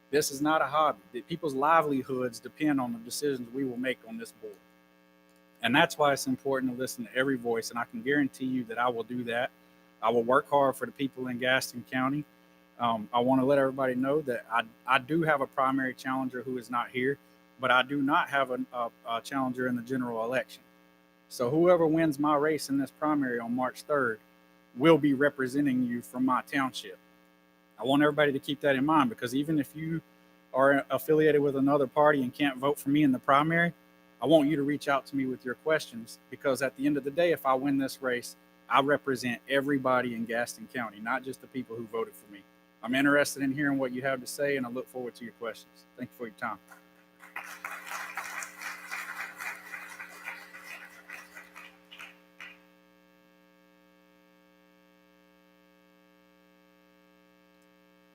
This is not a hobby. People's livelihoods depend on the decisions we will make on this board. And that's why it's important to listen to every voice. And I can guarantee you that I will do that. I will work hard for the people in Gaston County. I want to let everybody know that I do have a primary challenger who is not here, but I do not have a challenger in the general election. So whoever wins my race in this primary on March 3rd will be representing you from my township. I want everybody to keep that in mind, because even if you are affiliated with another party and can't vote for me in the primary, I want you to reach out to me with your questions, because at the end of the day, if I win this race, I represent everybody in Gaston County, not just the people who voted for me. I'm interested in hearing what you have to say, and I look forward to your questions. Thank you for your time.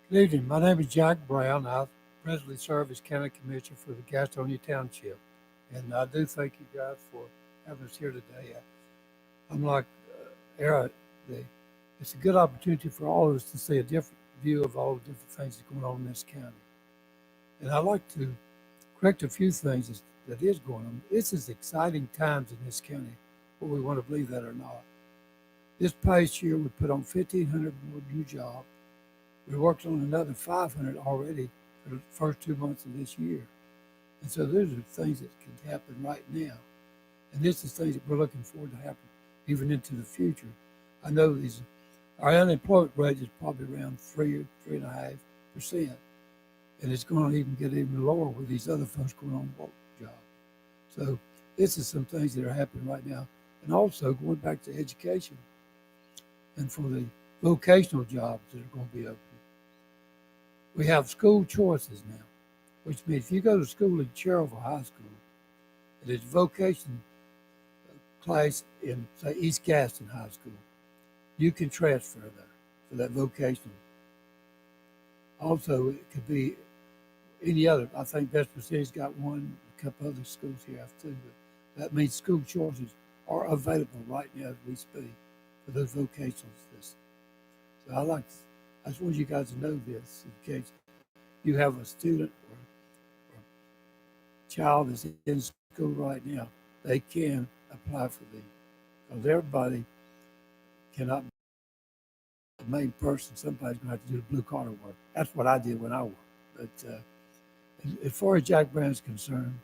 Good evening. My name is Jack Brown. I presently serve as County Commissioner for the Gastonia Township. And I do thank you guys for having us here today. I'm like Era, it's a good opportunity for all of us to see a different view of all the different things that's going on in this county. And I'd like to correct a few things that is going on. This is exciting times in this county, whether we want to believe that or not. This past year, we put on 1,500 more new jobs. We worked on another 500 already for the first 2 months of this year. And so those are things that can happen right now. And this is things that we're looking forward to happen even into the future. I know our unemployment rate is probably around 3.5%. And it's going to even get even lower with these other folks going on work jobs. So this is some things that are happening right now. And also going back to education and for the vocational jobs that are going to be open. We have school choices now, which means if you go to school in Cherryville High School, and it's vocation class in, say, East Gaston High School, you can transfer there for that vocational. Also, it could be any other. I think Vesper City's got one, a couple other schools here have too, but that means school choices are available right now as we speak for those vocational systems. So I just want you guys to know this in case you have a student or child that's in school right now, they can apply for these. Because everybody cannot be the main person. Somebody's going to have to do the blue collar work. That's what I did when I worked. But as far as Jack Brown's concerned,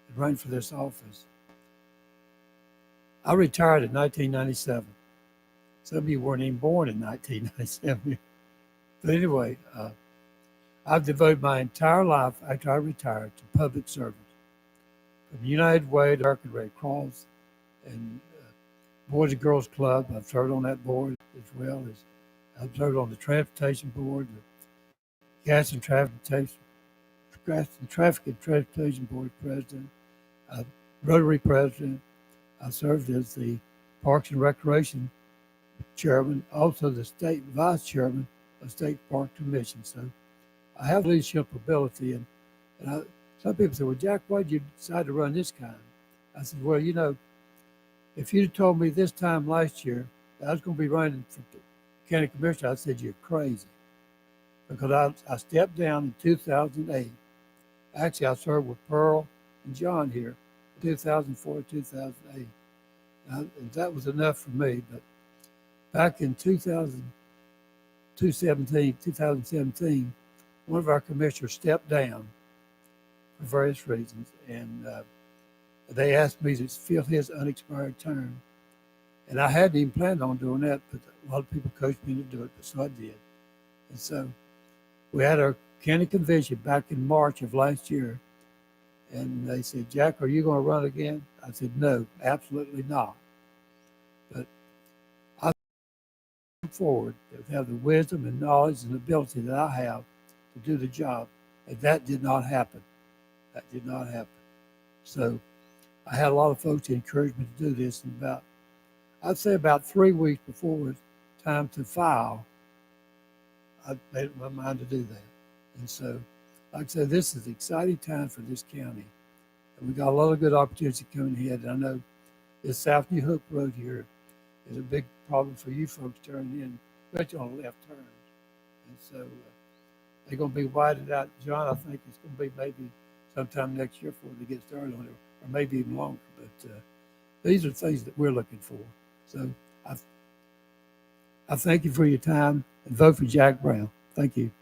and running for this office, I retired in 1997. Some of you weren't even born in 1997. But anyway, I've devoted my entire life after I retired to public service. From United Way to American Red Cross and Boys and Girls Club, I've served on that board as well as I've served on the Transportation Board, the Gas and Traffic and Transportation Board President, Rotary President. I served as the Parks and Recreation chairman, also the state vice chairman of State Park Commission. So I have leadership ability. And some people say, well, Jack, why did you decide to run this kind? I said, well, you know, if you'd told me this time last year that I was going to be running for county commissioner, I said, you're crazy. Because I stepped down in 2008. Actually, I served with Pearl and John here in 2004, 2008. And that was enough for me. But back in 2017, one of our commissioners stepped down for various reasons. And they asked me to fill his unexpired term. And I hadn't even planned on doing that, but a lot of people coached me to do it, but so I did. And so we had our county convention back in March of last year. And they said, Jack, are you going to run again? I said, no, absolutely not. But I come forward to have the wisdom and knowledge and ability that I have to do the job. And that did not happen. That did not happen. So I had a lot of folks that encouraged me to do this. And I'd say about 3 weeks before it was time to file, I made up my mind to do that. And so, like I said, this is an exciting time for this county. And we got a lot of good opportunities coming ahead. And I know this South New Hope Road here is a big problem for you folks turning in, especially on the left turns. And so they're going to be widened out. John, I think it's going to be maybe sometime next year before they get started on it, or maybe even longer. But these are things that we're looking for. So I thank you for your time and vote for Jack Brown. Thank you.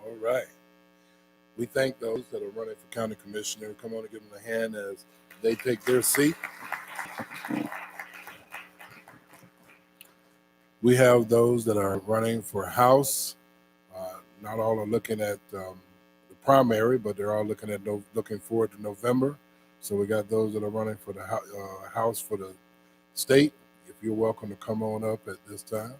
All right. We thank those that are running for county commissioner. Come on and give them a hand as they take their seat. We have those that are running for House. Not all are looking at the primary, but they're all looking forward to November. So we got those that are running for the House for the state. If you're welcome to come on up at this time.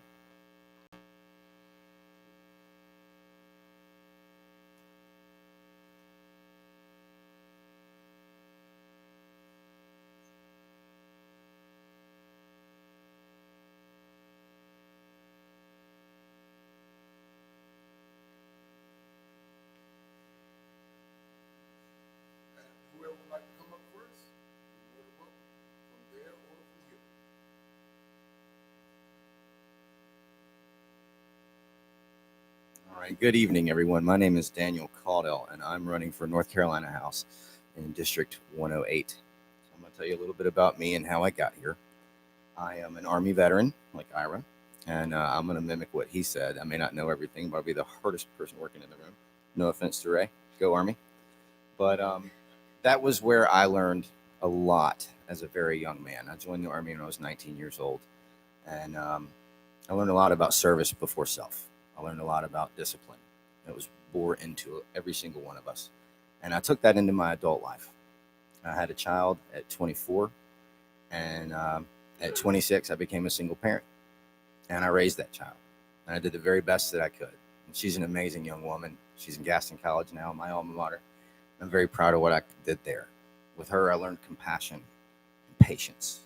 Whoever would like to come up first, you're welcome from there or from here. All right, good evening, everyone. My name is Daniel Caudell, and I'm running for North Carolina House in District 108. So I'm going to tell you a little bit about me and how I got here. I am an Army veteran, like Ira, and I'm going to mimic what he said. I may not know everything, but I'll be the hardest person working in the room. No offense to Ray. Go Army. But that was where I learned a lot as a very young man. I joined the Army when I was 19 years old, and I learned a lot about service before self. I learned a lot about discipline. It was bore into every single one of us. And I took that into my adult life. I had a child at 24, and at 26, I became a single parent. And I raised that child. And I did the very best that I could. And she's an amazing young woman. She's in Gaston College now, my alma mater. I'm very proud of what I did there. With her, I learned compassion and patience.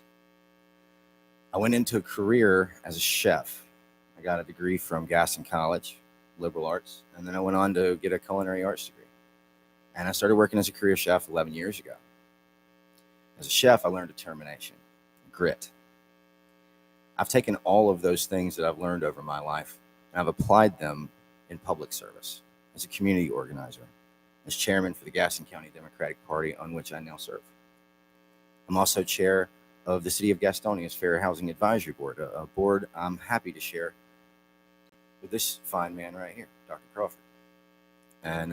I went into a career as a chef. I got a degree from Gaston College, liberal arts, and then I went on to get a culinary arts degree. And I started working as a career chef 11 years ago. As a chef, I learned determination, grit. I've taken all of those things that I've learned over my life, and I've applied them in public service, as a community organizer, as chairman for the Gaston County Democratic Party, on which I now serve. I'm also chair of the City of Gastonia's Fair Housing Advisory Board, a board I'm happy to share with this fine man right here, Dr. Crawford. And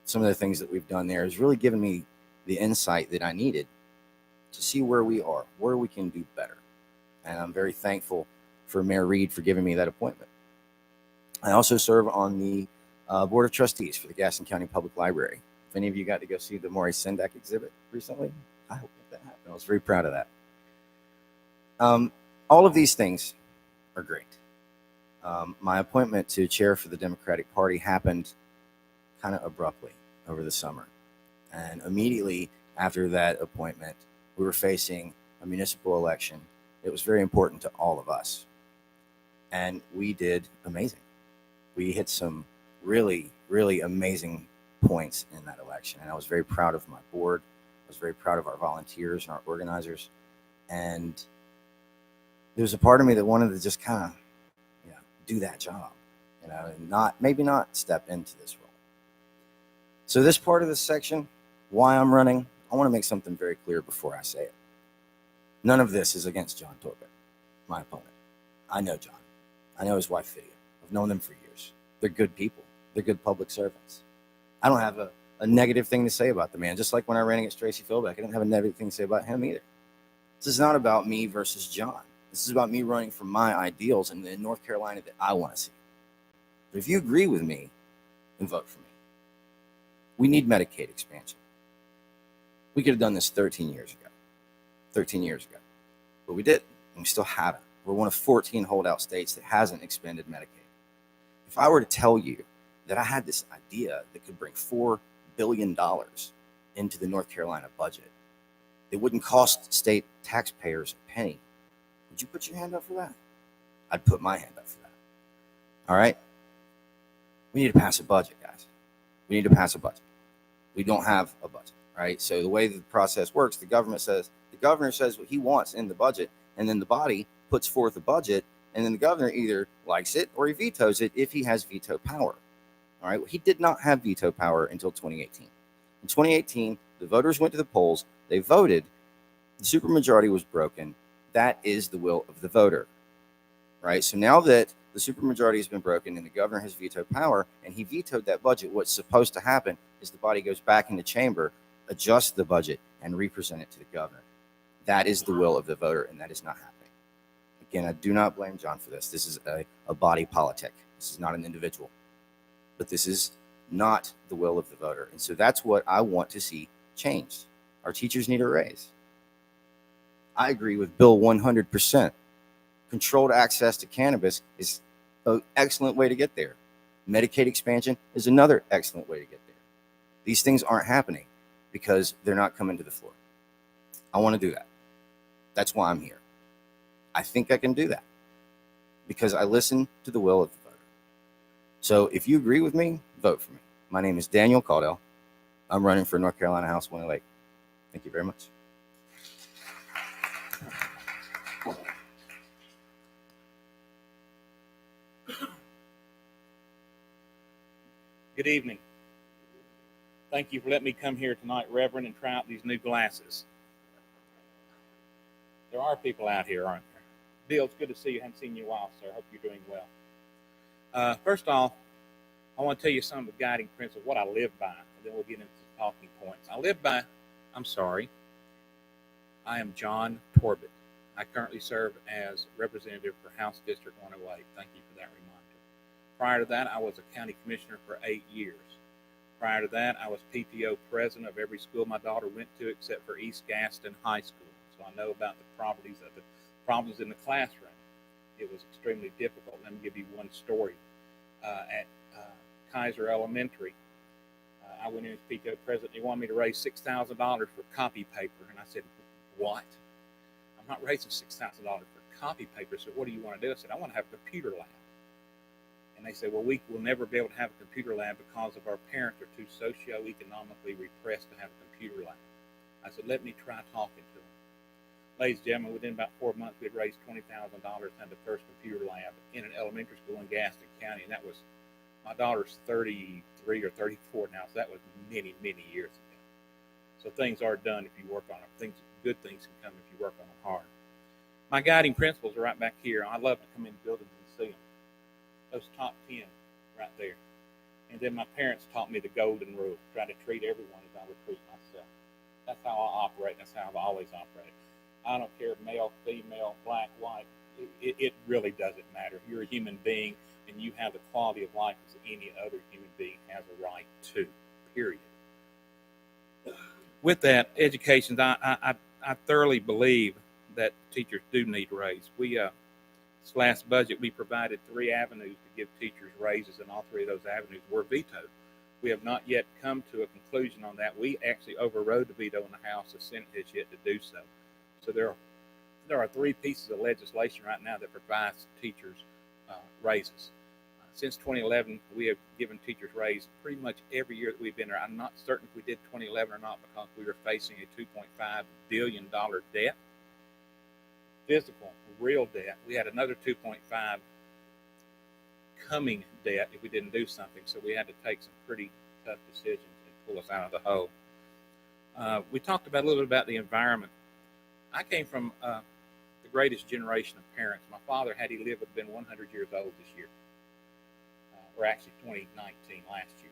some of the things that we've done there has really given me the insight that I needed to see where we are, where we can do better. And I'm very thankful for Mayor Reed for giving me that appointment. I also serve on the Board of Trustees for the Gaston County Public Library. If any of you got to go see the Maurice Sendak exhibit recently, I hope that happened. I was very proud of that. All of these things are great. My appointment to chair for the Democratic Party happened kind of abruptly over the summer. And immediately after that appointment, we were facing a municipal election. It was very important to all of us. And we did amazing. We hit some really, really amazing points in that election. And I was very proud of my board. I was very proud of our volunteers and our organizers. And there was a part of me that wanted to just kind of, do that job, and maybe not step into this role. So this part of this section, why I'm running, I want to make something very clear before I say it. None of this is against John Torbett, my opponent. I know John. I know his wife, Fidia. I've known them for years. They're good people. They're good public servants. I don't have a negative thing to say about the man, just like when I ran against Tracy Philbeck, I didn't have a negative thing to say about him either. This is not about me versus John. This is about me running for my ideals in North Carolina that I want to see. But if you agree with me, then vote for me. We need Medicaid expansion. We could have done this 13 years ago. But we didn't, and we still haven't. We're one of 14 holdout states that hasn't expanded Medicaid. If I were to tell you that I had this idea that could bring $4 billion into the North Carolina budget, it wouldn't cost state taxpayers a penny, would you put your hand up for that? I'd put my hand up for that. All right? We need to pass a budget, guys. We need to pass a budget. We don't have a budget, right? So the way the process works, the governor says what he wants in the budget, and then the body puts forth a budget, and then the governor either likes it or he vetoes it if he has veto power. All right? Well, he did not have veto power until 2018. In 2018, the voters went to the polls. They voted. The supermajority was broken. That is the will of the voter, right? So now that the supermajority has been broken and the governor has veto power and he vetoed that budget, what's supposed to happen is the body goes back in the chamber, adjusts the budget, and represent it to the governor. That is the will of the voter, and that is not happening. Again, I do not blame John for this. This is a body politic. This is not an individual. But this is not the will of the voter. And so that's what I want to see changed. Our teachers need a raise. I agree with Bill 100%. Controlled access to cannabis is an excellent way to get there. Medicaid expansion is another excellent way to get there. These things aren't happening because they're not coming to the floor. I want to do that. That's why I'm here. I think I can do that because I listen to the will of the voter. So if you agree with me, vote for me. My name is Daniel Caudill. I'm running for North Carolina House 108. Thank you very much. Good evening. Thank you for letting me come here tonight, Reverend, and try out these new glasses. There are people out here, aren't there? Bill, it's good to see you. I haven't seen you in a while, sir. I hope you're doing well. First off, I want to tell you some of the guiding principles, what I live by, and then we'll get into the talking points. I am John Torbett. I currently serve as representative for House District 108. Thank you for that reminder. Prior to that, I was a county commissioner for 8 years. Prior to that, I was PTO president of every school my daughter went to except for East Gaston High School. So I know about the problems in the classroom. It was extremely difficult. Let me give you one story. At Kaiser Elementary, I went in as PTO president. They wanted me to raise $6,000 for copy paper. And I said, what? I'm not raising $6,000 for copy paper. So what do you want to do? I said, I want to have a computer lab. And they said, well, we will never be able to have a computer lab because of our parents are too socioeconomically repressed to have a computer lab. I said, let me try talking to them. Ladies and gentlemen, within about 4 months, we had raised $20,000 and had the first computer lab in an elementary school in Gaston County. And that was, my daughter's 33 or 34 now, so that was many, many years ago. So things are done if you work on them. Good things can come if you work on them hard. My guiding principles are right back here. I love to come into buildings and see them. Those top 10 right there. And then my parents taught me the golden rule. Try to treat everyone as I would treat myself. That's how I operate. That's how I've always operated. I don't care male, female, black, white. It really doesn't matter. You're a human being and you have the quality of life as any other human being has a right to, period. With that, education, I thoroughly believe that teachers do need raised. This last budget, we provided 3 avenues to give teachers raises, and all 3 of those avenues were vetoed. We have not yet come to a conclusion on that. We actually overrode the veto in the House. The Senate has yet to do so. So there are 3 pieces of legislation right now that provides teachers raises. Since 2011, we have given teachers raises pretty much every year that we've been there. I'm not certain if we did 2011 or not because we were facing a $2.5 billion debt, physical, real debt. We had another 2.5 coming debt if we didn't do something. So we had to take some pretty tough decisions and pull us out of the hole. We talked about a little bit about the environment. I came from the greatest generation of parents. My father, had he lived, would have been 100 years old this year, or actually 2019, last year.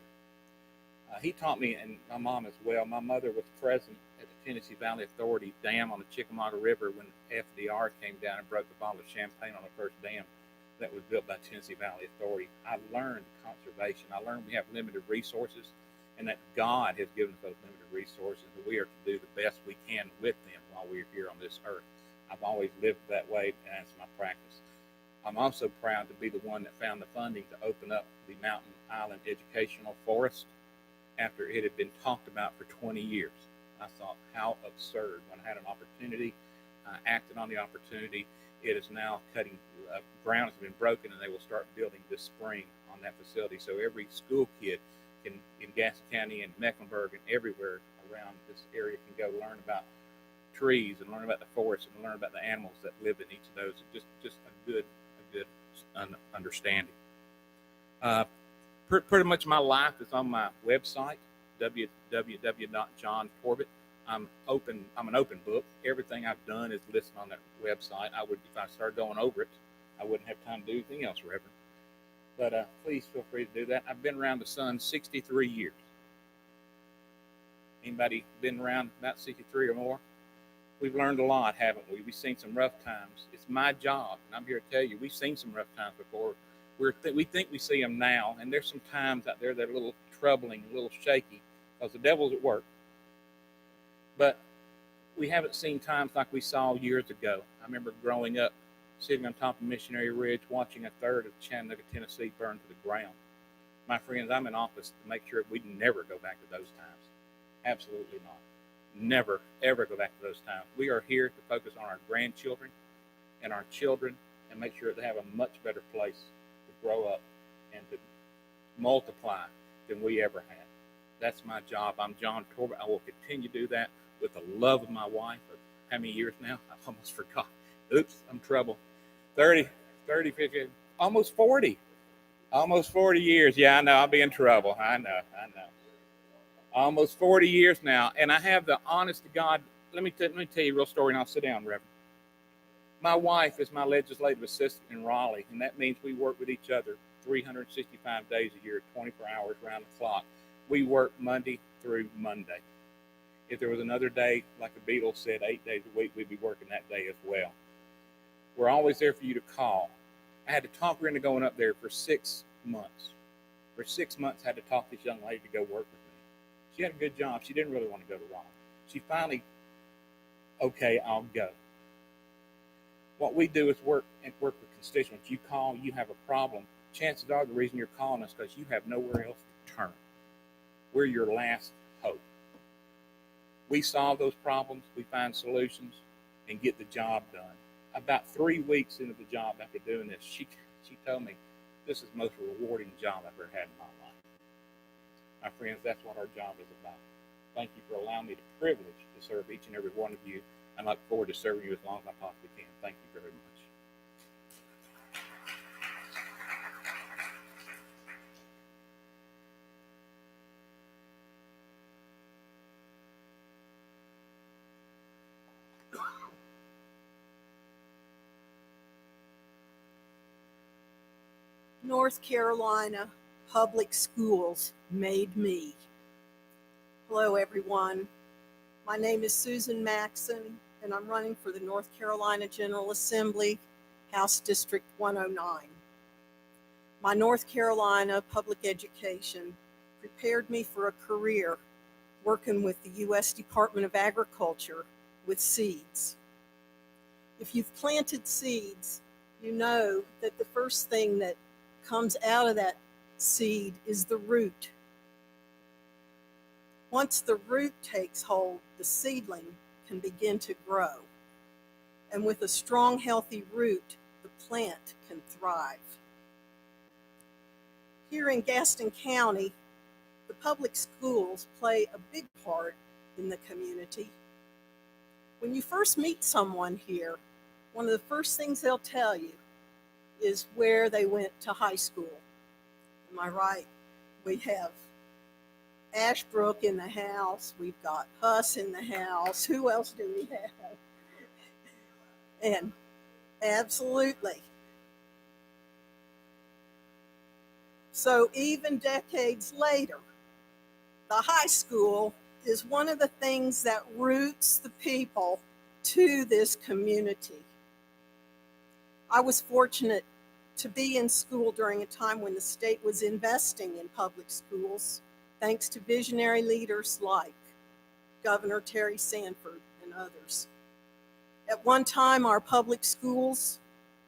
He taught me, and my mom as well. My mother was present at the Tennessee Valley Authority Dam on the Chickamauga River when FDR came down and broke the bottle of champagne on the first dam that was built by Tennessee Valley Authority. I learned conservation. I learned we have limited resources and that God has given us those limited resources, and we are to do the best we can with them while we're here on this earth. I've always lived that way, and that's my practice. I'm also proud to be the one that found the funding to open up the Mountain Island Educational Forest after it had been talked about for 20 years. I thought, how absurd. When I had an opportunity, I acted on the opportunity. It is now cutting, ground has been broken, and they will start building this spring on that facility. So every school kid in Gaston County and Mecklenburg and everywhere around this area can go learn about trees and learn about the forest and learn about the animals that live in each of those. Just a good understanding. Pretty much my life is on my website, www.johntorbett. I'm an open book. Everything I've done is listed on that website. If I started going over it, I wouldn't have time to do anything else, Reverend. But please feel free to do that. I've been around the sun 63 years. Anybody been around about 63 or more? We've learned a lot, haven't we? We've seen some rough times. It's my job, and I'm here to tell you, we've seen some rough times before. We think we see them now, and there's some times out there that are a little troubling, a little shaky, because the devil's at work. But we haven't seen times like we saw years ago. I remember growing up, sitting on top of Missionary Ridge, watching a third of Chattanooga, Tennessee burn to the ground. My friends, I'm in office to make sure we never go back to those times. Absolutely not. Never, ever go back to those times. We are here to focus on our grandchildren and our children and make sure they have a much better place to grow up and to multiply than we ever had. That's my job. I'm John Torbett. I will continue to do that with the love of my wife of how many years now? I almost forgot. Oops, I'm trouble. 30, 50, almost 40. Almost 40 years. Yeah, I know. I'll be in trouble. I know. Almost 40 years now. And I have the honest to God, let me tell you a real story, and I'll sit down, Reverend. My wife is my legislative assistant in Raleigh, and that means we work with each other 365 days a year, 24 hours around the clock. We work Monday through Monday. If there was another day, like the Beatles said, 8 days a week, we'd be working that day as well. We're always there for you to call. I had to talk her into going up there for 6 months. For 6 months, I had to talk this young lady to go work with me. She had a good job. She didn't really want to go to Raleigh. She finally, okay, I'll go. What we do is work with constituents. You call, you have a problem. Chances are the reason you're calling us because you have nowhere else to turn. We're your last hope. We solve those problems, we find solutions, and get the job done. About 3 weeks into the job after doing this, she told me, this is the most rewarding job I've ever had in my life. My friends, that's what our job is about. Thank you for allowing me the privilege to serve each and every one of you. I look forward to serving you as long as I possibly can. Thank you very much. North Carolina Public Schools made me. Hello, everyone. My name is Susan Maxson, and I'm running for the North Carolina General Assembly, House District 109. My North Carolina public education prepared me for a career working with the U.S. Department of Agriculture with seeds. If you've planted seeds, you know that the first thing that comes out of that seed is the root. Once the root takes hold, the seedling can begin to grow. And with a strong, healthy root, the plant can thrive. Here in Gaston County, the public schools play a big part in the community. When you first meet someone here, one of the first things they'll tell you is where they went to high school. Am I right? We have Ashbrook in the house. We've got Huss in the house. Who else do we have? And absolutely. So even decades later, the high school is one of the things that roots the people to this community. I was fortunate to be in school during a time when the state was investing in public schools, thanks to visionary leaders like Governor Terry Sanford and others. At one time, our public schools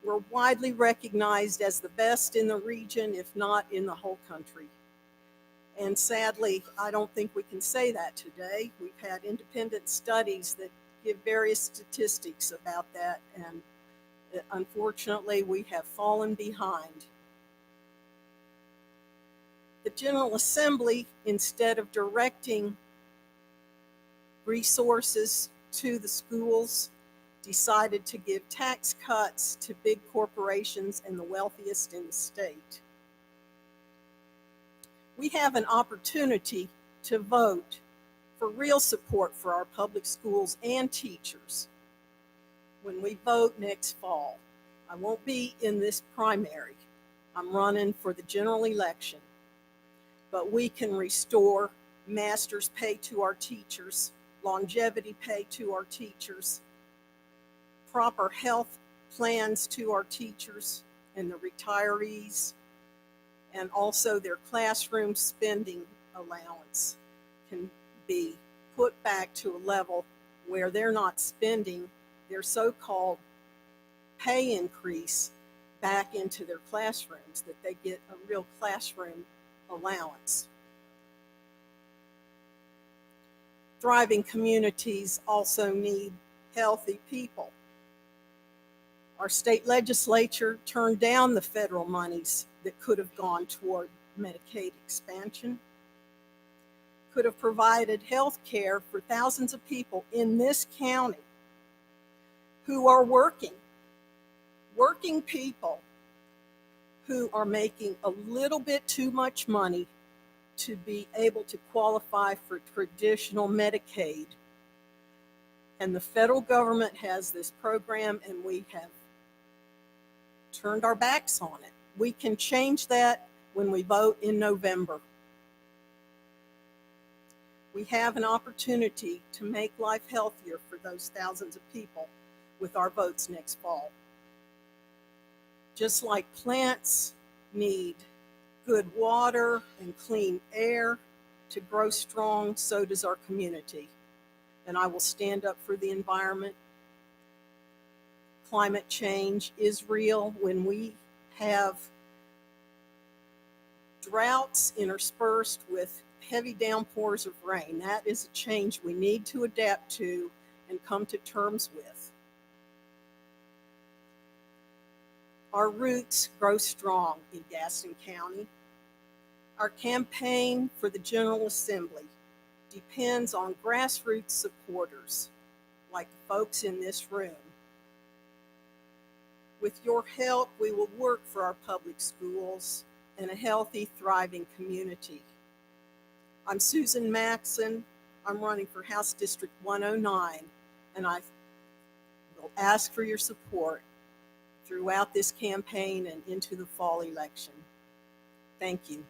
were widely recognized as the best in the region, if not in the whole country. And sadly, I don't think we can say that today. We've had independent studies that give various statistics about that, and unfortunately, we have fallen behind. The General Assembly, instead of directing resources to the schools, decided to give tax cuts to big corporations and the wealthiest in the state. We have an opportunity to vote for real support for our public schools and teachers when we vote next fall. I won't be in this primary. I'm running for the general election. But we can restore master's pay to our teachers, longevity pay to our teachers, proper health plans to our teachers and the retirees, and also their classroom spending allowance can be put back to a level where they're not spending their so-called pay increase back into their classrooms, that they get a real classroom allowance. Thriving communities also need healthy people. Our state legislature turned down the federal monies that could have gone toward Medicaid expansion, could have provided health care for thousands of people in this county who are working people who are making a little bit too much money to be able to qualify for traditional Medicaid. And the federal government has this program, and we have turned our backs on it. We can change that when we vote in November. We have an opportunity to make life healthier for those thousands of people with our votes next fall. Just like plants need good water and clean air to grow strong, so does our community. And I will stand up for the environment. Climate change is real. When we have droughts interspersed with heavy downpours of rain, that is a change we need to adapt to and come to terms with. Our roots grow strong in Gaston County. Our campaign for the General Assembly depends on grassroots supporters like the folks in this room. With your help, we will work for our public schools and a healthy, thriving community. I'm Susan Maxson. I'm running for House District 109, and I will ask for your support throughout this campaign and into the fall election. Thank you.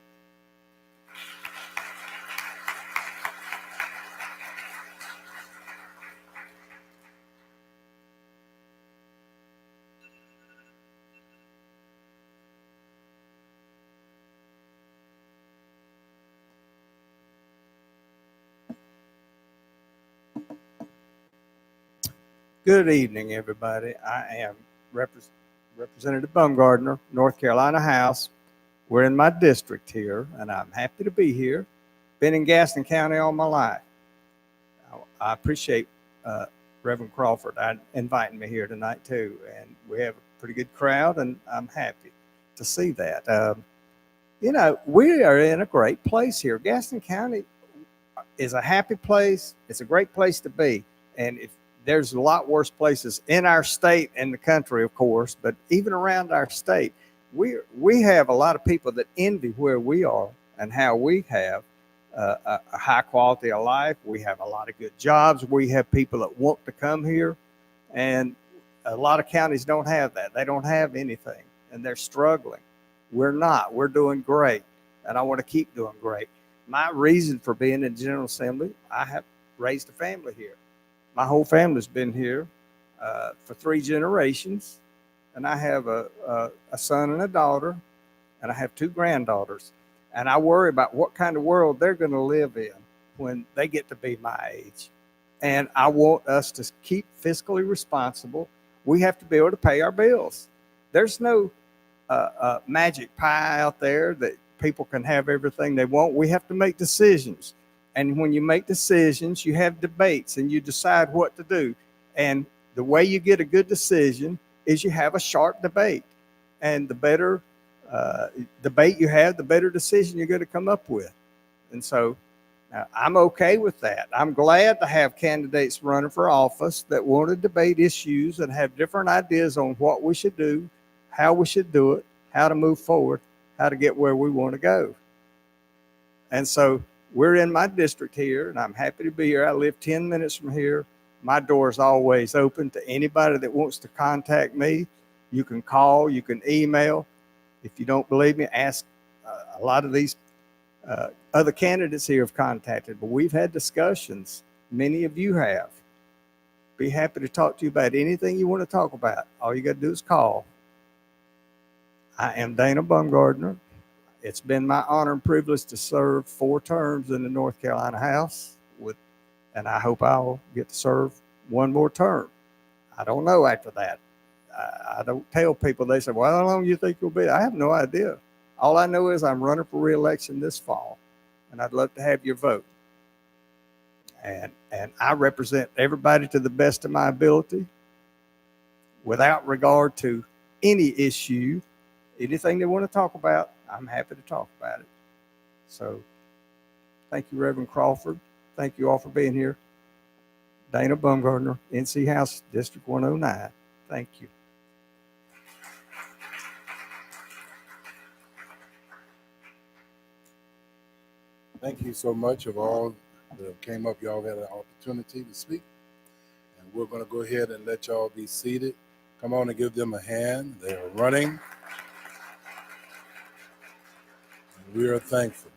Good evening, everybody. I am Representative Bumgardner, North Carolina House. We're in my district here, and I'm happy to be here. Been in Gaston County all my life. I appreciate Reverend Crawford inviting me here tonight too, and we have a pretty good crowd, and I'm happy to see that. You know, we are in a great place here. Gaston County is a happy place. It's a great place to be, and if there's a lot worse places in our state and the country, of course, but even around our state, we have a lot of people that envy where we are and how we have a high quality of life. We have a lot of good jobs. We have people that want to come here, and a lot of counties don't have that. They don't have anything, and they're struggling. We're not. We're doing great, and I want to keep doing great. My reason for being in the General Assembly, I have raised a family here. My whole family's been here for 3 generations, and I have a son and a daughter, and I have 2 granddaughters. And I worry about what kind of world they're going to live in when they get to be my age. And I want us to keep fiscally responsible. We have to be able to pay our bills. There's no magic pie out there that people can have everything they want. We have to make decisions. And when you make decisions, you have debates and you decide what to do. And the way you get a good decision is you have a sharp debate. And the better debate you have, the better decision you're going to come up with. And so I'm okay with that. I'm glad to have candidates running for office that want to debate issues and have different ideas on what we should do, how we should do it, how to move forward, how to get where we want to go. And so we're in my district here, and I'm happy to be here. I live 10 minutes from here. My door is always open to anybody that wants to contact me. You can call, you can email. If you don't believe me, ask a lot of these other candidates here have contacted, but we've had discussions. Many of you have. Be happy to talk to you about anything you want to talk about. All you got to do is call. I am Dana Bumgardner. It's been my honor and privilege to serve 4 terms in the North Carolina House, and I hope I'll get to serve 1 more term. I don't know after that. I don't tell people. They say, well, how long do you think you'll be? I have no idea. All I know is I'm running for re-election this fall, and I'd love to have your vote. And I represent everybody to the best of my ability without regard to any issue. Anything they want to talk about, I'm happy to talk about it. So thank you, Reverend Crawford. Thank you all for being here. Dana Bumgardner, NC House, District 109. Thank you. Thank you so much of all that came up. Y'all had an opportunity to speak. And we're going to go ahead and let y'all be seated. Come on and give them a hand. They are running. We are thankful.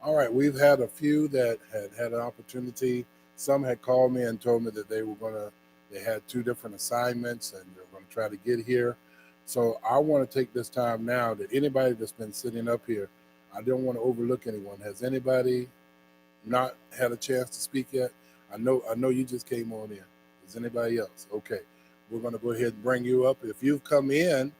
All right, we've had a few that had an opportunity. Some had called me and told me that they had 2 different assignments and they're going to try to get here. So I want to take this time now that anybody that's been sitting up here, I don't want to overlook anyone. Has anybody not had a chance to speak yet? I know you just came on in. Is anybody else? Okay, we're going to go ahead and bring you up. If you've come in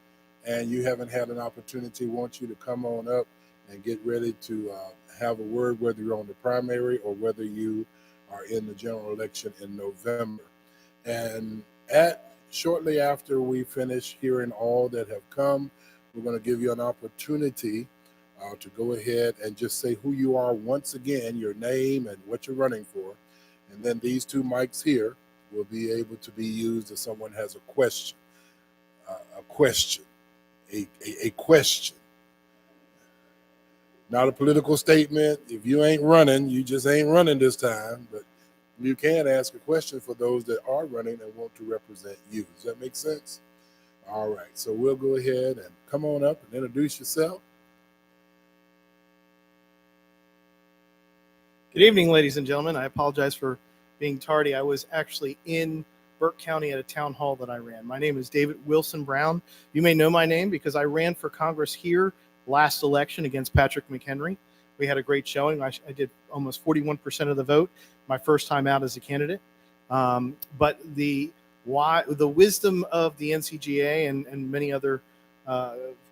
and you haven't had an opportunity, we want you to come on up and get ready to have a word, whether you're on the primary or whether you are in the general election in November. And shortly after we finish hearing all that have come, we're going to give you an opportunity to go ahead and just say who you are once again, your name and what you're running for. And then these 2 mics here will be able to be used if someone has a question. A question. Not a political statement. If you ain't running, you just ain't running this time. But you can ask a question for those that are running and want to represent you. Does that make sense? All right. So we'll go ahead and come on up and introduce yourself. Good evening, ladies and gentlemen. I apologize for being tardy. I was actually in Burke County at a town hall that I ran. My name is David Wilson Brown. You may know my name because I ran for Congress here last election against Patrick McHenry. We had a great showing. I did almost 41% of the vote, my first time out as a candidate. But the wisdom of the NCGA and many other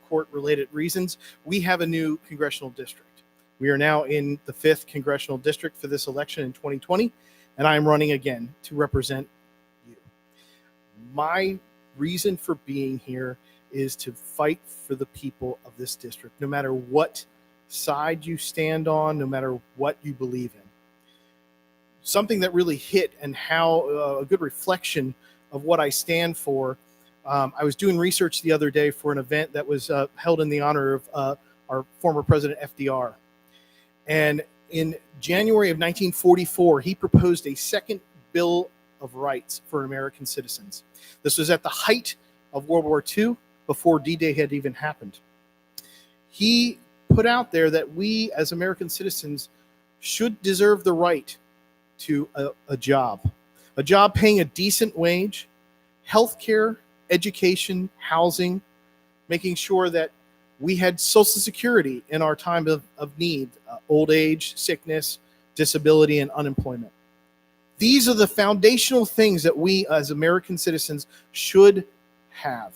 court-related reasons, we have a new congressional district. We are now in the 5th congressional district for this election in 2020, and I am running again to represent you. My reason for being here is to fight for the people of this district, no matter what side you stand on, no matter what you believe in. Something that really hit and how a good reflection of what I stand for. I was doing research the other day for an event that was held in the honor of our former president, FDR. And in January of 1944, he proposed a second Bill of Rights for American citizens. This was at the height of World War II, before D-Day had even happened. He put out there that we as American citizens should deserve the right to a job paying a decent wage, healthcare, education, housing, making sure that we had Social Security in our time of need, old age, sickness, disability, and unemployment. These are the foundational things that we as American citizens should have.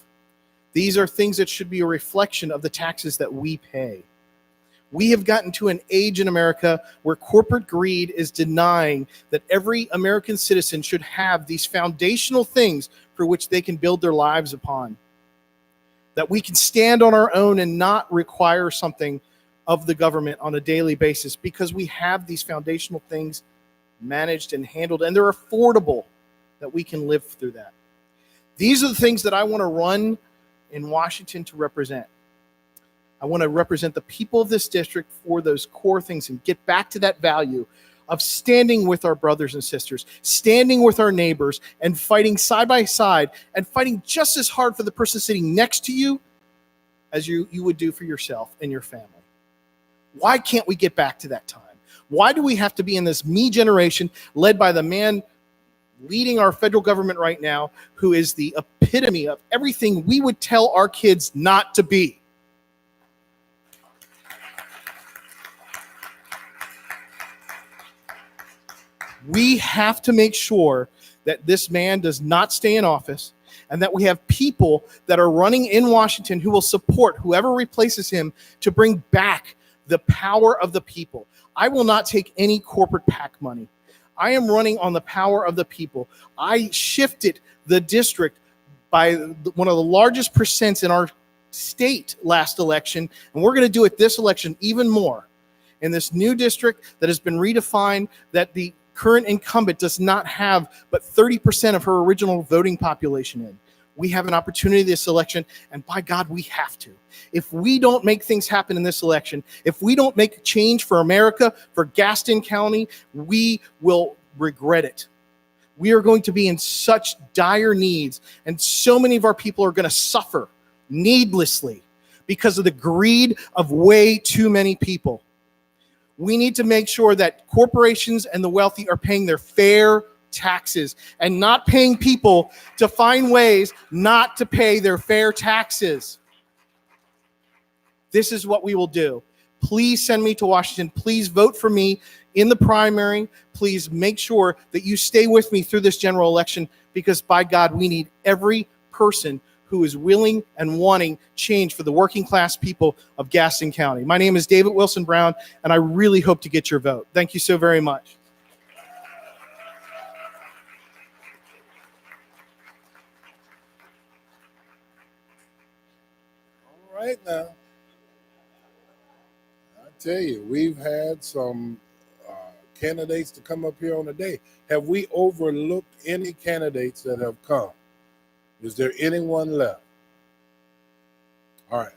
These are things that should be a reflection of the taxes that we pay. We have gotten to an age in America where corporate greed is denying that every American citizen should have these foundational things for which they can build their lives upon. That we can stand on our own and not require something of the government on a daily basis because we have these foundational things managed and handled, and they're affordable, that we can live through that. These are the things that I want to run in Washington to represent. I want to represent the people of this district for those core things and get back to that value of standing with our brothers and sisters, standing with our neighbors, and fighting side by side, and fighting just as hard for the person sitting next to you as you would do for yourself and your family. Why can't we get back to that time? Why do we have to be in this me generation led by the man leading our federal government right now, who is the epitome of everything we would tell our kids not to be? We have to make sure that this man does not stay in office, and that we have people that are running in Washington who will support whoever replaces him to bring back the power of the people. I will not take any corporate PAC money. I am running on the power of the people. I shifted the district by one of the largest percents in our state last election, and we're going to do it this election even more. In this new district that has been redefined, that the current incumbent does not have but 30% of her original voting population in. We have an opportunity this election, and by God, we have to. If we don't make things happen in this election, if we don't make a change for America, for Gaston County, we will regret it. We are going to be in such dire needs, and so many of our people are going to suffer needlessly because of the greed of way too many people. We need to make sure that corporations and the wealthy are paying their fair taxes and not paying people to find ways not to pay their fair taxes. This is what we will do. Please send me to Washington. Please vote for me in the primary. Please make sure that you stay with me through this general election, because by God, we need every person who is willing and wanting change for the working class people of Gaston County. My name is David Wilson Brown, and I really hope to get your vote. Thank you so very much. All right now. I tell you, we've had some candidates to come up here on the day. Have we overlooked any candidates that have come? Is there anyone left? All right.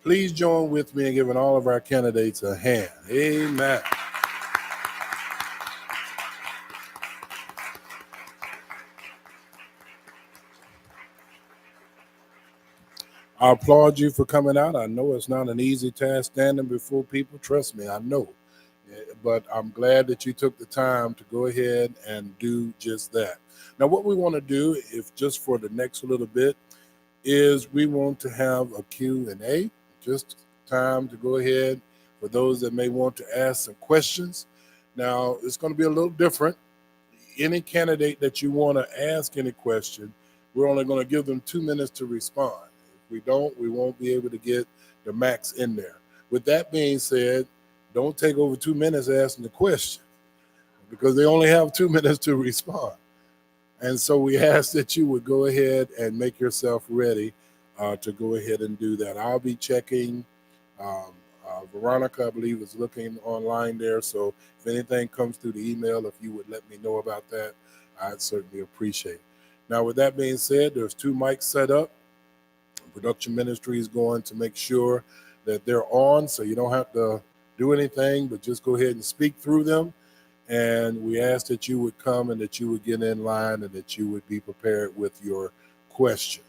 Please join with me in giving all of our candidates a hand. Amen. I applaud you for coming out. I know it's not an easy task standing before people. Trust me, I know. But I'm glad that you took the time to go ahead and do just that. Now, what we want to do, if just for the next little bit, is we want to have a Q&A, just time to go ahead for those that may want to ask some questions. Now, it's going to be a little different. any candidate that you want to ask any question, we're only going to give them 2 minutes to respond. If we don't, we won't be able to get the max in there. With that being said, don't take over 2 minutes asking the question, because they only have 2 minutes to respond. And so we ask that you would go ahead and make yourself ready to go ahead and do that. I'll be checking. Veronica, I believe, is looking online there. So if anything comes through the email, if you would let me know about that, I'd certainly appreciate it. Now, with that being said, there's 2 mics set up. Production ministry is going to make sure that they're on, so you don't have to do anything, but just go ahead and speak through them. And we ask that you would come and that you would get in line and that you would be prepared with your question.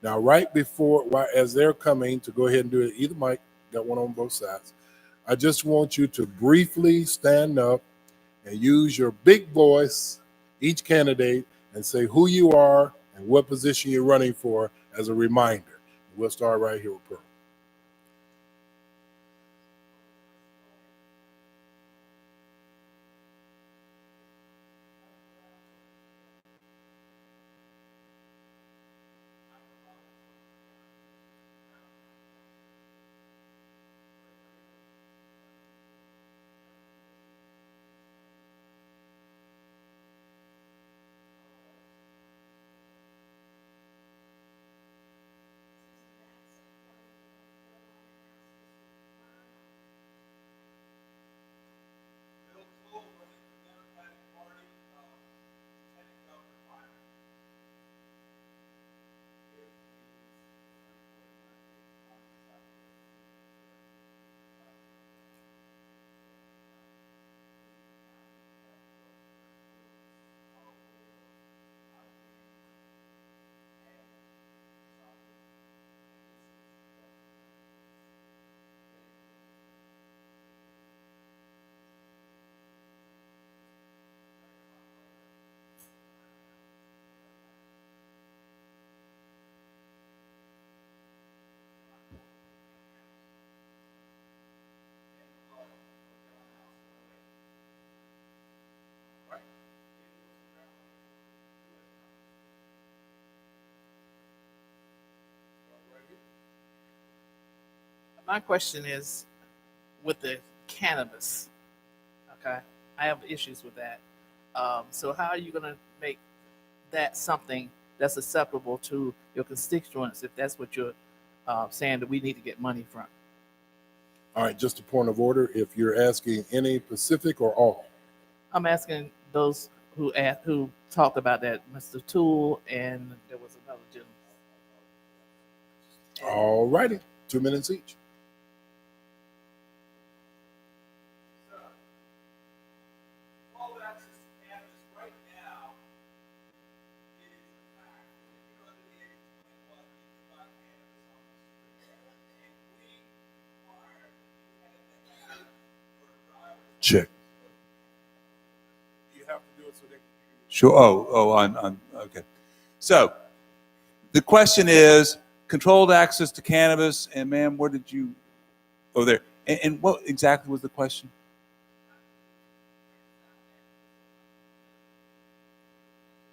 Now, right before, as they're coming, to go ahead and do it, either mic, got one on both sides. I just want you to briefly stand up and use your big voice, each candidate, and say who you are and what position you're running for as a reminder. We'll start right here with Pearl. My question is with the cannabis. Okay, I have issues with that. So how are you going to make that something that's acceptable to your constituents if that's what you're saying that we need to get money from? All right, just a point of order. If you're asking any Pacific or all? I'm asking those who talked about that, Mr. Toole, and there was another gentleman. All righty, 2 minutes each. Check. You have to do it so they can. Sure. On okay. So the question is controlled access to cannabis. And ma'am, where did you? Oh, there. And what exactly was the question?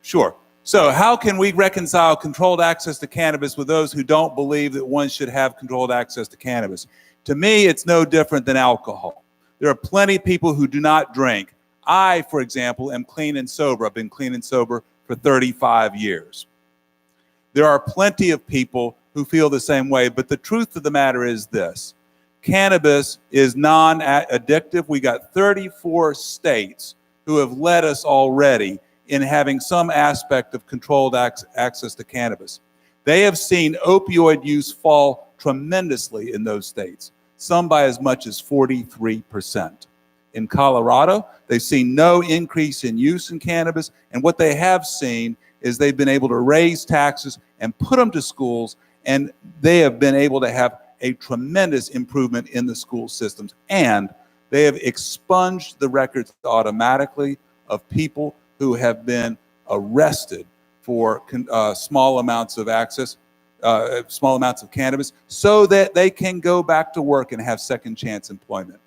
Sure. So how can we reconcile controlled access to cannabis with those who don't believe that one should have controlled access to cannabis? To me, it's no different than alcohol. There are plenty of people who do not drink. I, for example, am clean and sober. I've been clean and sober for 35 years. There are plenty of people who feel the same way, but the truth of the matter is this. Cannabis is non-addictive. We got 34 states who have led us already in having some aspect of controlled access to cannabis. They have seen opioid use fall tremendously in those states, some by as much as 43%. In Colorado, they've seen no increase in use in cannabis, and what they have seen is they've been able to raise taxes and put them to schools, and they have been able to have a tremendous improvement in the school systems, and they have expunged the records automatically of people who have been arrested for small amounts of small amounts of cannabis, so that they can go back to work and have second chance employment.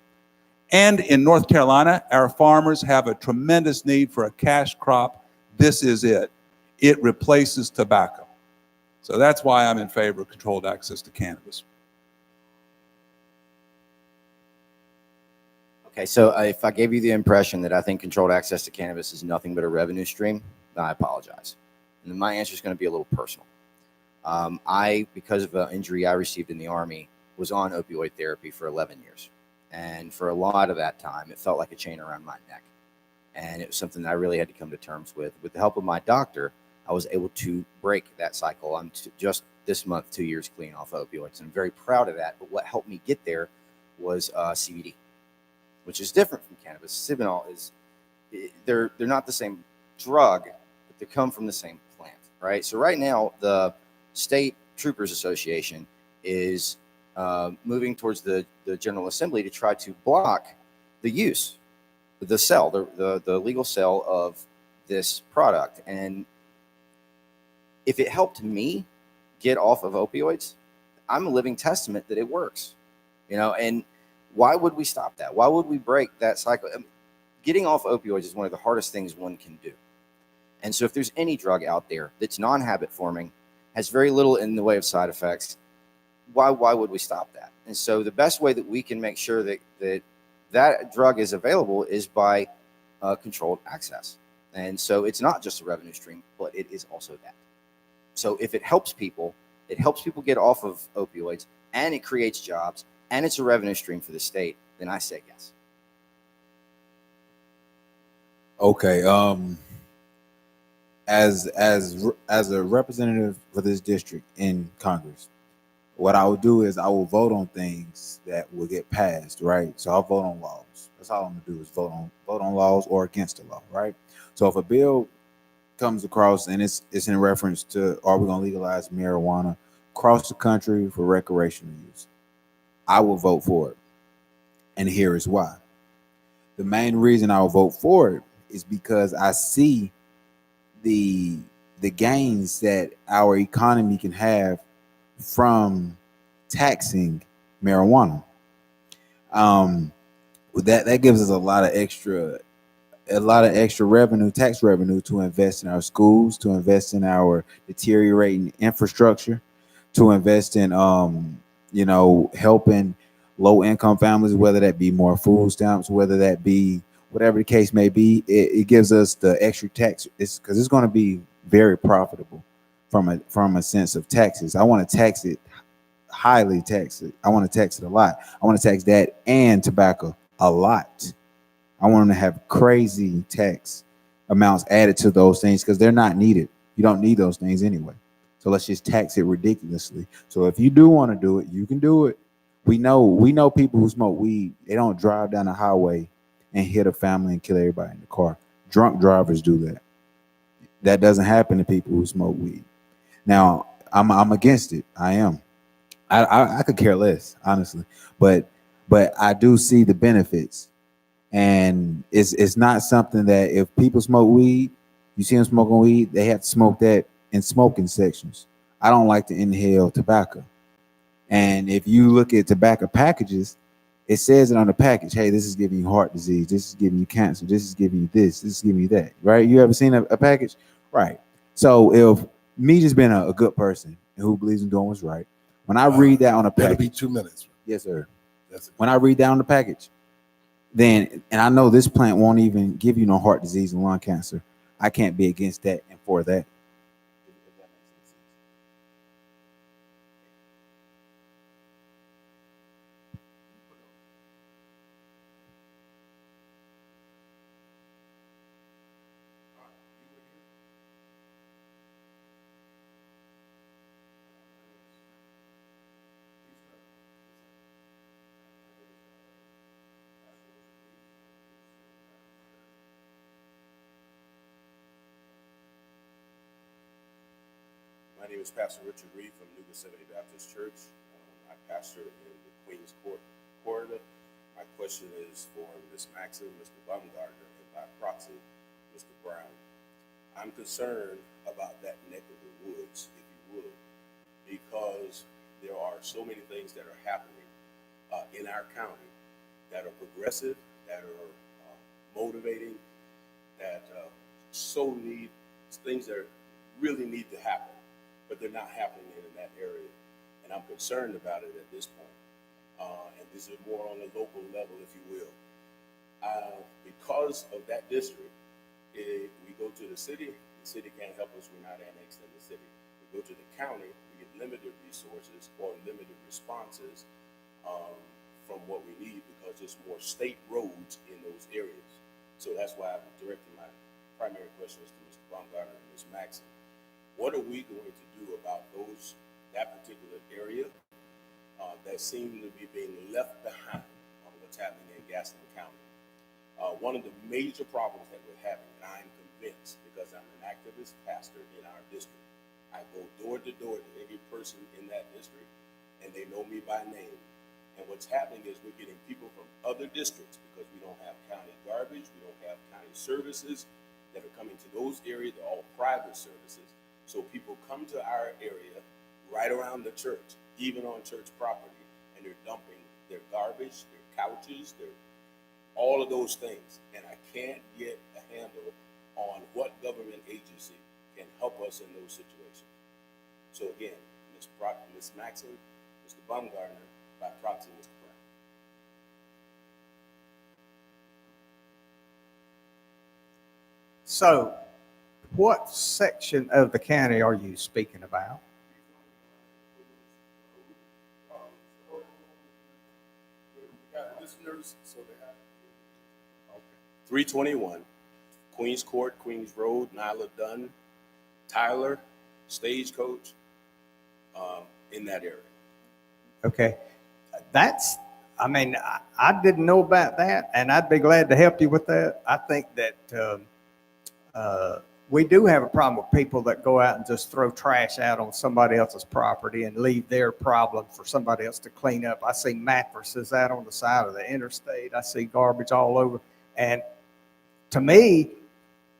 And in North Carolina, our farmers have a tremendous need for a cash crop this is it. It replaces tobacco. So that's why I'm in favor of controlled access to cannabis. Okay, so if I gave you the impression that I think controlled access to cannabis is nothing but a revenue stream, then I apologize. And then my answer is going to be a little personal. Because of an injury I received in the Army, was on opioid therapy for 11 years. And for a lot of that time, it felt like a chain around my neck. And it was something that I really had to come to terms with. With the help of my doctor, I was able to break that cycle. I'm just this month 2 years clean off opioids. And I'm very proud of that. But what helped me get there was CBD, which is different from cannabis. Cibinol they're not the same drug, but they come from the same plant, right? So right now, the State Troopers Association is moving towards the General Assembly to try to block the use, the legal sale of this product. And if it helped me get off of opioids, I'm a living testament that it works, and why would we stop that? Why would we break that cycle? Getting off opioids is one of the hardest things one can do. And so if there's any drug out there that's non-habit forming, has very little in the way of side effects, why would we stop that? And so the best way that we can make sure that drug is available is by controlled access. And so it's not just a revenue stream, but it is also that. So if it helps people get off of opioids, and it creates jobs, and it's a revenue stream for the state, then I say yes. Okay. As a representative for this district in Congress, what I would do is I will vote on things that will get passed, right? So I'll vote on laws. That's all I'm gonna do is vote on laws or against the law, right? So if a bill comes across and it's in reference to, are we gonna legalize marijuana across the country for recreational use, I will vote for it. And here is why. The main reason I will vote for it is because I see the gains that our economy can have from taxing marijuana. That gives us a lot of extra revenue, tax revenue, to invest in our schools, to invest in our deteriorating infrastructure, to invest in helping low income families, whether that be more food stamps, whether that be whatever the case may be. It gives us the extra tax, because it's going to be very profitable from a sense of taxes. I want to tax it, highly tax it. I want to tax it a lot. I want to tax that and tobacco a lot. I want them to have crazy tax amounts added to those things because they're not needed. You don't need those things anyway. So let's just tax it ridiculously. So if you do want to do it, you can do it. We know people who smoke weed. They don't drive down the highway and hit a family and kill everybody in the car. Drunk drivers do that. That doesn't happen to people who smoke weed. Now, I'm against it. I am. I could care less, honestly. But I do see the benefits. And it's not something that if people smoke weed, you see them smoking weed, they have to smoke that in smoking sections. I don't like to inhale tobacco. And if you look at tobacco packages, it says it on the package, hey, this is giving you heart disease, this is giving you cancer, this is giving you this is giving you that, right? You ever seen a package? Right. So if me just being a good person and who believes in doing what's right, when I read that on a package. That'll be 2 minutes. Yes, sir. That's it. When I read that on the package, then, and I know this plant won't even give you no heart disease and lung cancer, I can't be against that and for that. My name is Pastor Richard Reed from New Gethsemane Baptist Church. I pastor in the Queens Court corridor. My question is for Ms. Maxon, Mr. Baumgartner, and by proxy, Mr. Brown. I'm concerned about that neck of the woods, if you would, because there are so many things that are happening in our county that are progressive, that are motivating, that so need things that really need to happen, but they're not happening in that area. And I'm concerned about it at this point. And this is more on the local level, if you will. Because of that district, we go to the city can't help us, we're not annexed in the city. We go to the county, we get limited resources or limited responses from what we need because there's more state roads in those areas. So that's why I'm directing my primary questions to Mr. Baumgartner and Ms. Maxson. What are we going to do about that particular area that seem to be being left behind on what's happening in Gaston County? One of the major problems that we're having, and I'm convinced because I'm an activist pastor in our district, I go door to door to every person in that district, and they know me by name. And what's happening is we're getting people from other districts because we don't have county garbage, we don't have county services that are coming to those areas. They're all private services. So people come to our area right around the church, even on church property, and they're dumping their garbage, their couches, all of those things. And I can't get a handle on what government agency can help us in those situations. So again, Ms. Maxson, Mr. Baumgartner, by proxy, Mr. Brown. So, what section of the county are you speaking about? Listeners, so they have 321 Queens Court, Queens Road, Nyla Dunn, Tyler, Stagecoach, in that area. Okay. I didn't know about that, and I'd be glad to help you with that. I think that we do have a problem with people that go out and just throw trash out on somebody else's property and leave their problem for somebody else to clean up. I see mattresses out on the side of the interstate. I see garbage all over. And to me,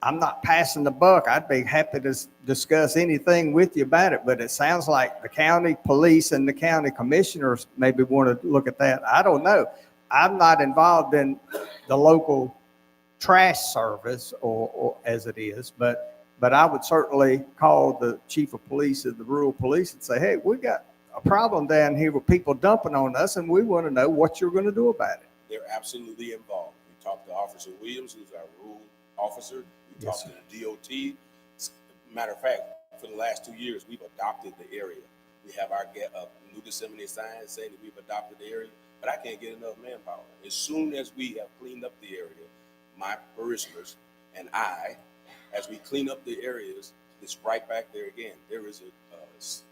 I'm not passing the buck. I'd be happy to discuss anything with you about it, but it sounds like the county police and the county commissioners maybe want to look at that. I don't know. I'm not involved in the local trash service or as it is, but I would certainly call the chief of police of the rural police and say, hey, we got a problem down here with people dumping on us, and we want to know what you're going to do about it. They're absolutely involved. We talked to Officer Williams, who's our rural officer. We talked to the DOT. Matter of fact, for the last 2 years, we've adopted the area. We have our New Gethsemane sign saying that we've adopted the area, but I can't get enough manpower. As soon as we have cleaned up the area, my parishioners and I, as we clean up the areas, it's right back there again. There is a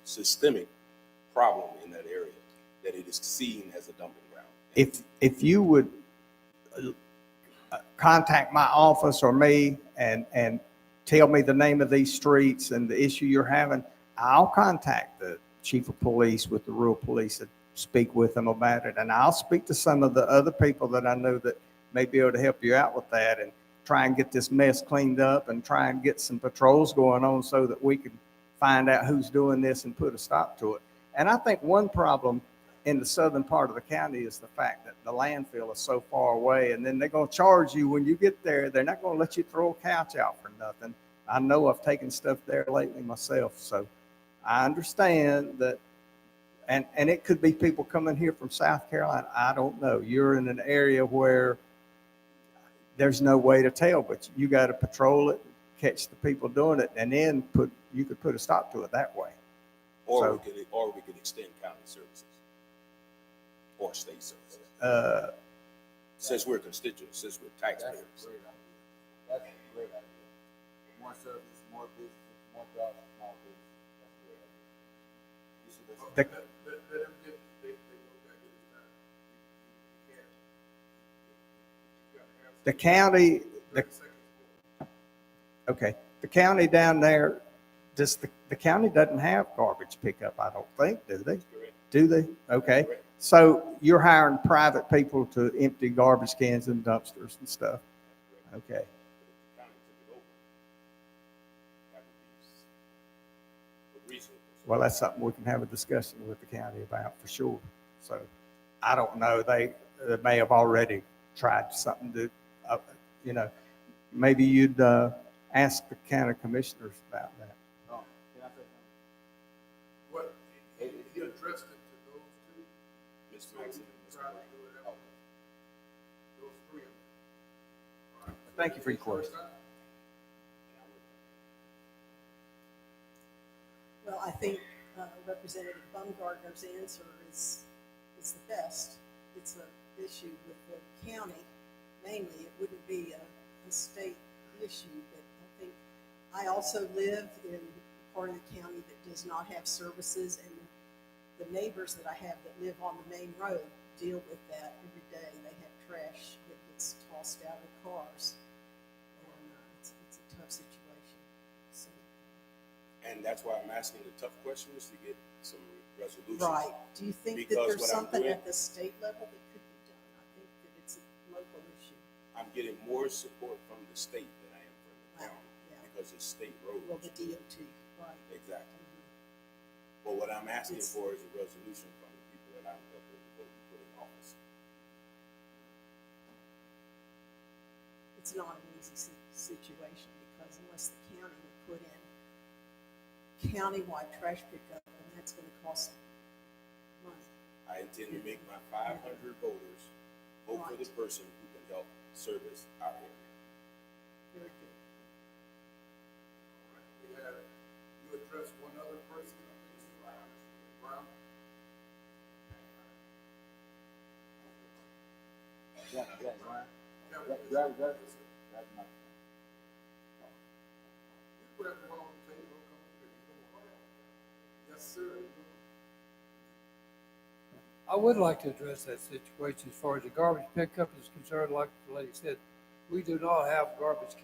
systemic problem in that area that it is seen as a dumping ground. If you would contact my office or me and tell me the name of these streets and the issue you're having, I'll contact the chief of police with the rural police and speak with them about it. And I'll speak to some of the other people that I know that may be able to help you out with that and try and get this mess cleaned up and try and get some patrols going on so that we can find out who's doing this and put a stop to it. And I think one problem in the southern part of the county is the fact that the landfill is so far away, and then they're going to charge you when you get there. They're not going to let you throw a couch out for nothing. I know I've taken stuff there lately myself, so I understand that. And it could be people coming here from South Carolina. I don't know. You're in an area where there's no way to tell, but you got to patrol it, catch the people doing it, and then you could put a stop to it that way. Or we could extend county services or state services. Since we're constituents, since we're taxpayers. That's a great idea. More service, more business, more jobs, more business. That's a great idea. The county, the county down there, the county doesn't have garbage pickup, I don't think, do they? Do they? Okay. So you're hiring private people to empty garbage cans and dumpsters and stuff. Okay. Well, that's something we can have a discussion with the county about for sure. So I don't know. They may have already tried something to, maybe you'd ask the county commissioners about that. What, he addressed it to those two? Ms. Maxon and Mr. Brown. Those three of them. Thank you for your question. Well, I think Representative Baumgartner's answer is the best. It's an issue with the county mainly. It wouldn't be a state issue, but I think I also live in a part of the county that does not have services, and the neighbors that I have that live on the main road deal with that every day. They have trash that gets tossed out of cars, and it's a tough situation. So, And that's why I'm asking the tough questions to get some resolution. right. Do you think that Because there's what I'm something doing- at the state level that could be done? I think that it's a local issue. I'm getting more support from the state than I am from the county because it's state roads. Well, the DOT, right. Exactly. But what I'm asking for is a resolution from the people that I'm helping to put in office. It's not an easy situation because unless the county would put in countywide trash pickup, and that's going to cost money. I intend to make my 500 voters vote for the person who can help service our area. Very good. We had, you addressed one other person, I think it's Brown. Yes, sir. I would like to address that situation as far as the garbage pickup is concerned. Like the lady said, we do not have garbage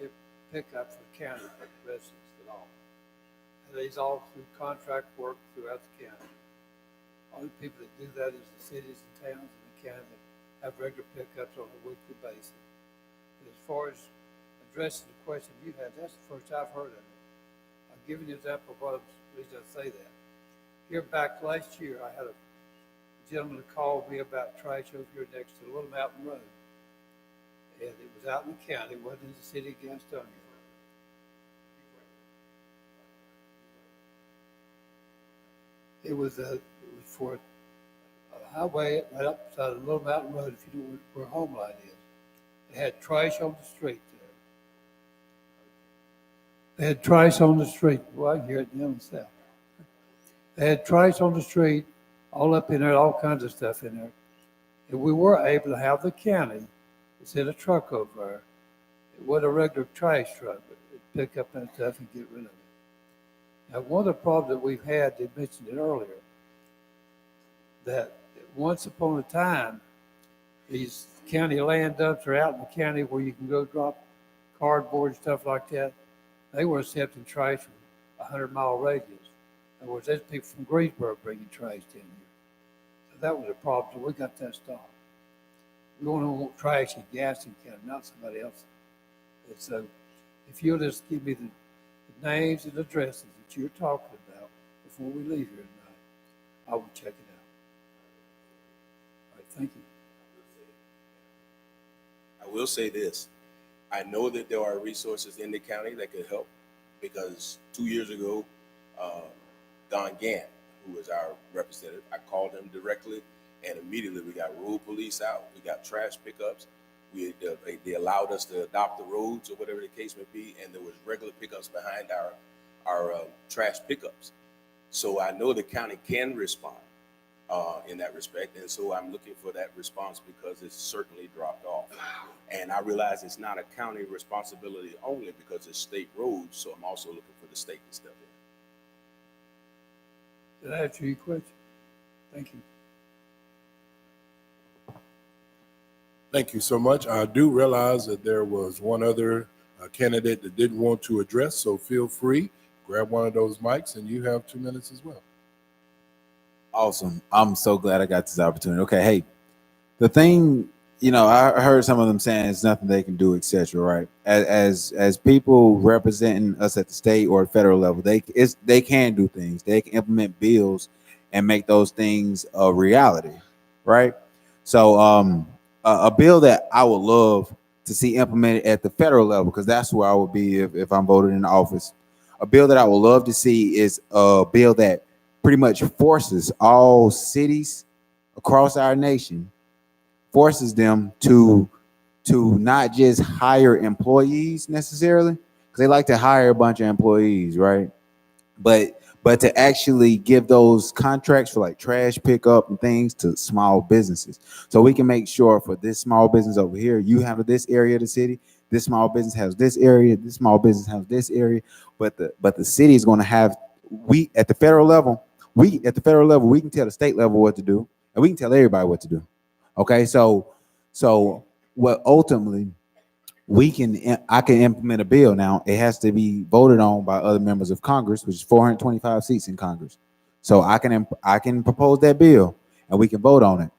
pickup for county residents at all. And these all through contract work throughout the county. Only people that do that is the cities and towns in the county that have regular pickups on a weekly basis. But as far as addressing the question you had, that's the first I've heard of it. I'll give you an example of what the reason I say that. Here back last year, I had a gentleman that called me about trash over here next to Little Mountain Road. And it was out in the county, it wasn't in the city of Gastonia. It was for a highway right up beside of Little Mountain Road, if you know where Homeline is. They had trash on the street there. They had trash on the street. Well, I can hear it down south. They had trash on the street, all up in there, all kinds of stuff in there. And we were able to have the county send a truck over there. It wasn't a regular trash truck, but it'd pick up that stuff and get rid of it. Now, one of the problems that we've had, they mentioned it earlier, that once upon a time, these county land dumps are out in the county where you can go drop cardboard and stuff like that. They were accepting trash from a 100-mile radius. In other words, there's people from Greensboro bringing trash in here. So that was a problem, so we got that stopped. We don't want trash in Gaston County, not somebody else. And so if you'll just give me the names and addresses that you're talking about before we leave here tonight, I will check it out. All right, thank you. I will say this. I know that there are resources in the county that could help because 2 years ago, Don Gant, who is our representative, I called him directly and immediately we got road police out. We got trash pickups. They allowed us to adopt the roads or whatever the case may be. And there was regular pickups behind our trash pickups. So I know the county can respond in that respect. And so I'm looking for that response because it's certainly dropped off. And I realize it's not a county responsibility only because it's state roads. So I'm also looking for the state to step in. Did I answer your question? Thank you. Thank you so much. I do realize that there was one other candidate that didn't want to address, so feel free, grab one of those mics and you have 2 minutes as well. Awesome. I'm so glad I got this opportunity. Okay, hey, the thing, I heard some of them saying it's nothing they can do, etc. Right? As people representing us at the state or federal level, they can do things. They can implement bills and make those things a reality, right? So, a bill that I would love to see implemented at the federal level, because that's where I would be if I'm voted in office. A bill that I would love to see is a bill that pretty much forces all cities across our nation, forces them to not just hire employees necessarily, because they like to hire a bunch of employees, right? But to actually give those contracts for like trash pickup and things to small businesses. So we can make sure for this small business over here, you handle this area of the city, this small business has this area, this small business has this area, but the city is going to have, we at the federal level, we can tell the state level what to do, and we can tell everybody what to do. Okay, so what ultimately I can implement a bill. Now it has to be voted on by other members of Congress, which is 425 seats in Congress. So I can propose that bill and we can vote on it.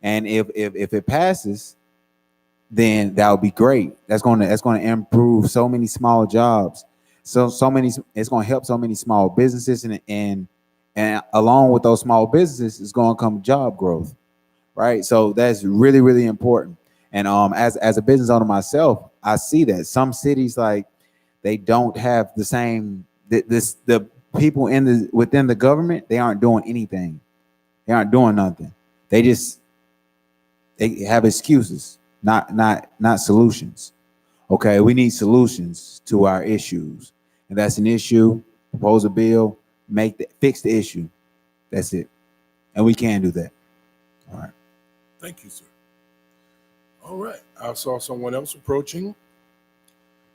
And if it passes, then that would be great. That's going to improve so many small jobs. So many, it's going to help so many small businesses, and along with those small businesses is going to come job growth, right? So that's really, really important. And as a business owner myself, I see that some cities, like, they don't have the same, the people within the government, they aren't doing anything. They aren't doing nothing. They have excuses, not solutions. Okay, we need solutions to our issues. And that's an issue, propose a bill, fix the issue. That's it. And we can do that. All right. Thank you, sir. All right. I saw someone else approaching.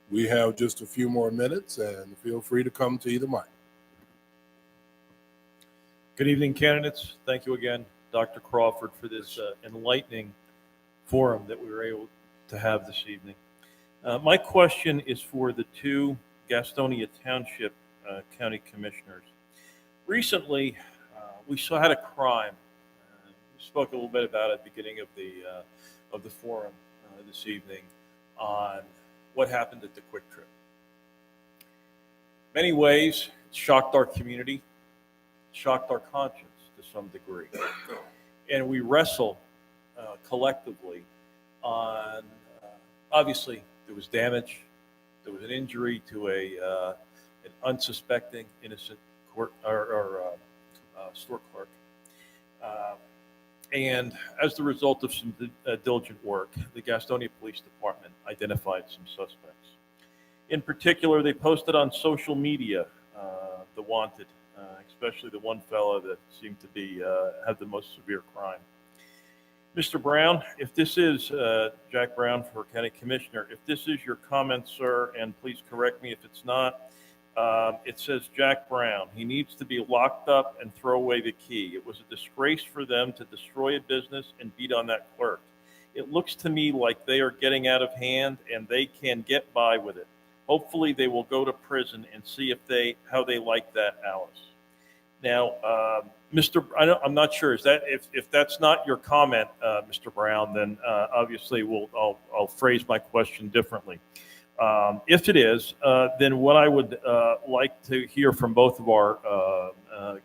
We have just a few more minutes, and feel free to come to either mic. Good evening, candidates. Thank you again, Dr. Crawford, for this enlightening forum that we were able to have this evening. My question is for the two Gastonia Township County Commissioners. Recently, we had a crime. We spoke a little bit about it at the beginning of the forum this evening on what happened at the Quick Trip. Many ways, it shocked our community, shocked our conscience to some degree. And we wrestle collectively on, obviously, there was damage, there was an injury to an unsuspecting innocent store clerk. And as the result of some diligent work, the Gastonia Police Department identified some suspects. In particular, they posted on social media the wanted, especially the one fellow that seemed to be had the most severe crime. Mr. Brown, if this is Jack Brown for County Commissioner, if this is your comment, sir, and please correct me if it's not, it says Jack Brown. He needs to be locked up and throw away the key. It was a disgrace for them to destroy a business and beat on that clerk. It looks to me like they are getting out of hand and they can get by with it. Hopefully they will go to prison and see how they like that, Alice. Now, I'm not sure, is that if that's not your comment, Mr. Brown, then obviously I'll phrase my question differently. If it is, then what I would like to hear from both of our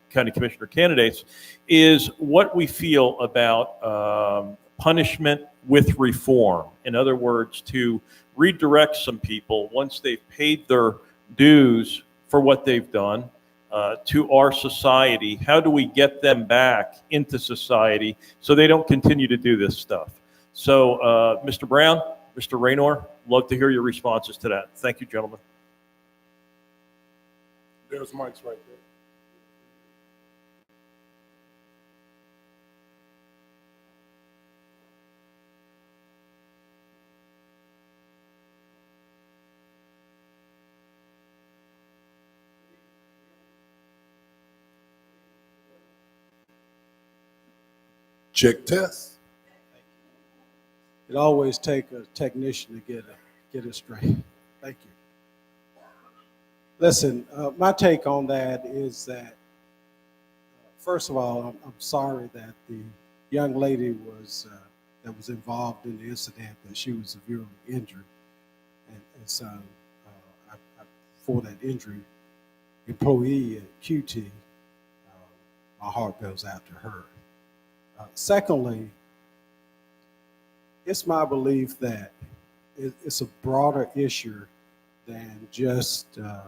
county commissioner candidates is what we feel about punishment with reform. In other words, to redirect some people once they've paid their dues for what they've done to our society. How do we get them back into society so they don't continue to do this stuff? So, Mr. Brown, Mr. Raynor, love to hear your responses to that. Thank you, gentlemen. There's mics right there. Check test. It always takes a technician to get it straight. Thank you. Listen, my take on that is that, first of all, I'm sorry that the young lady that was involved in the incident, that she was severely injured. And so for that injury, employee at QT, my heart goes out to her. Secondly, it's my belief that it's a broader issue than just the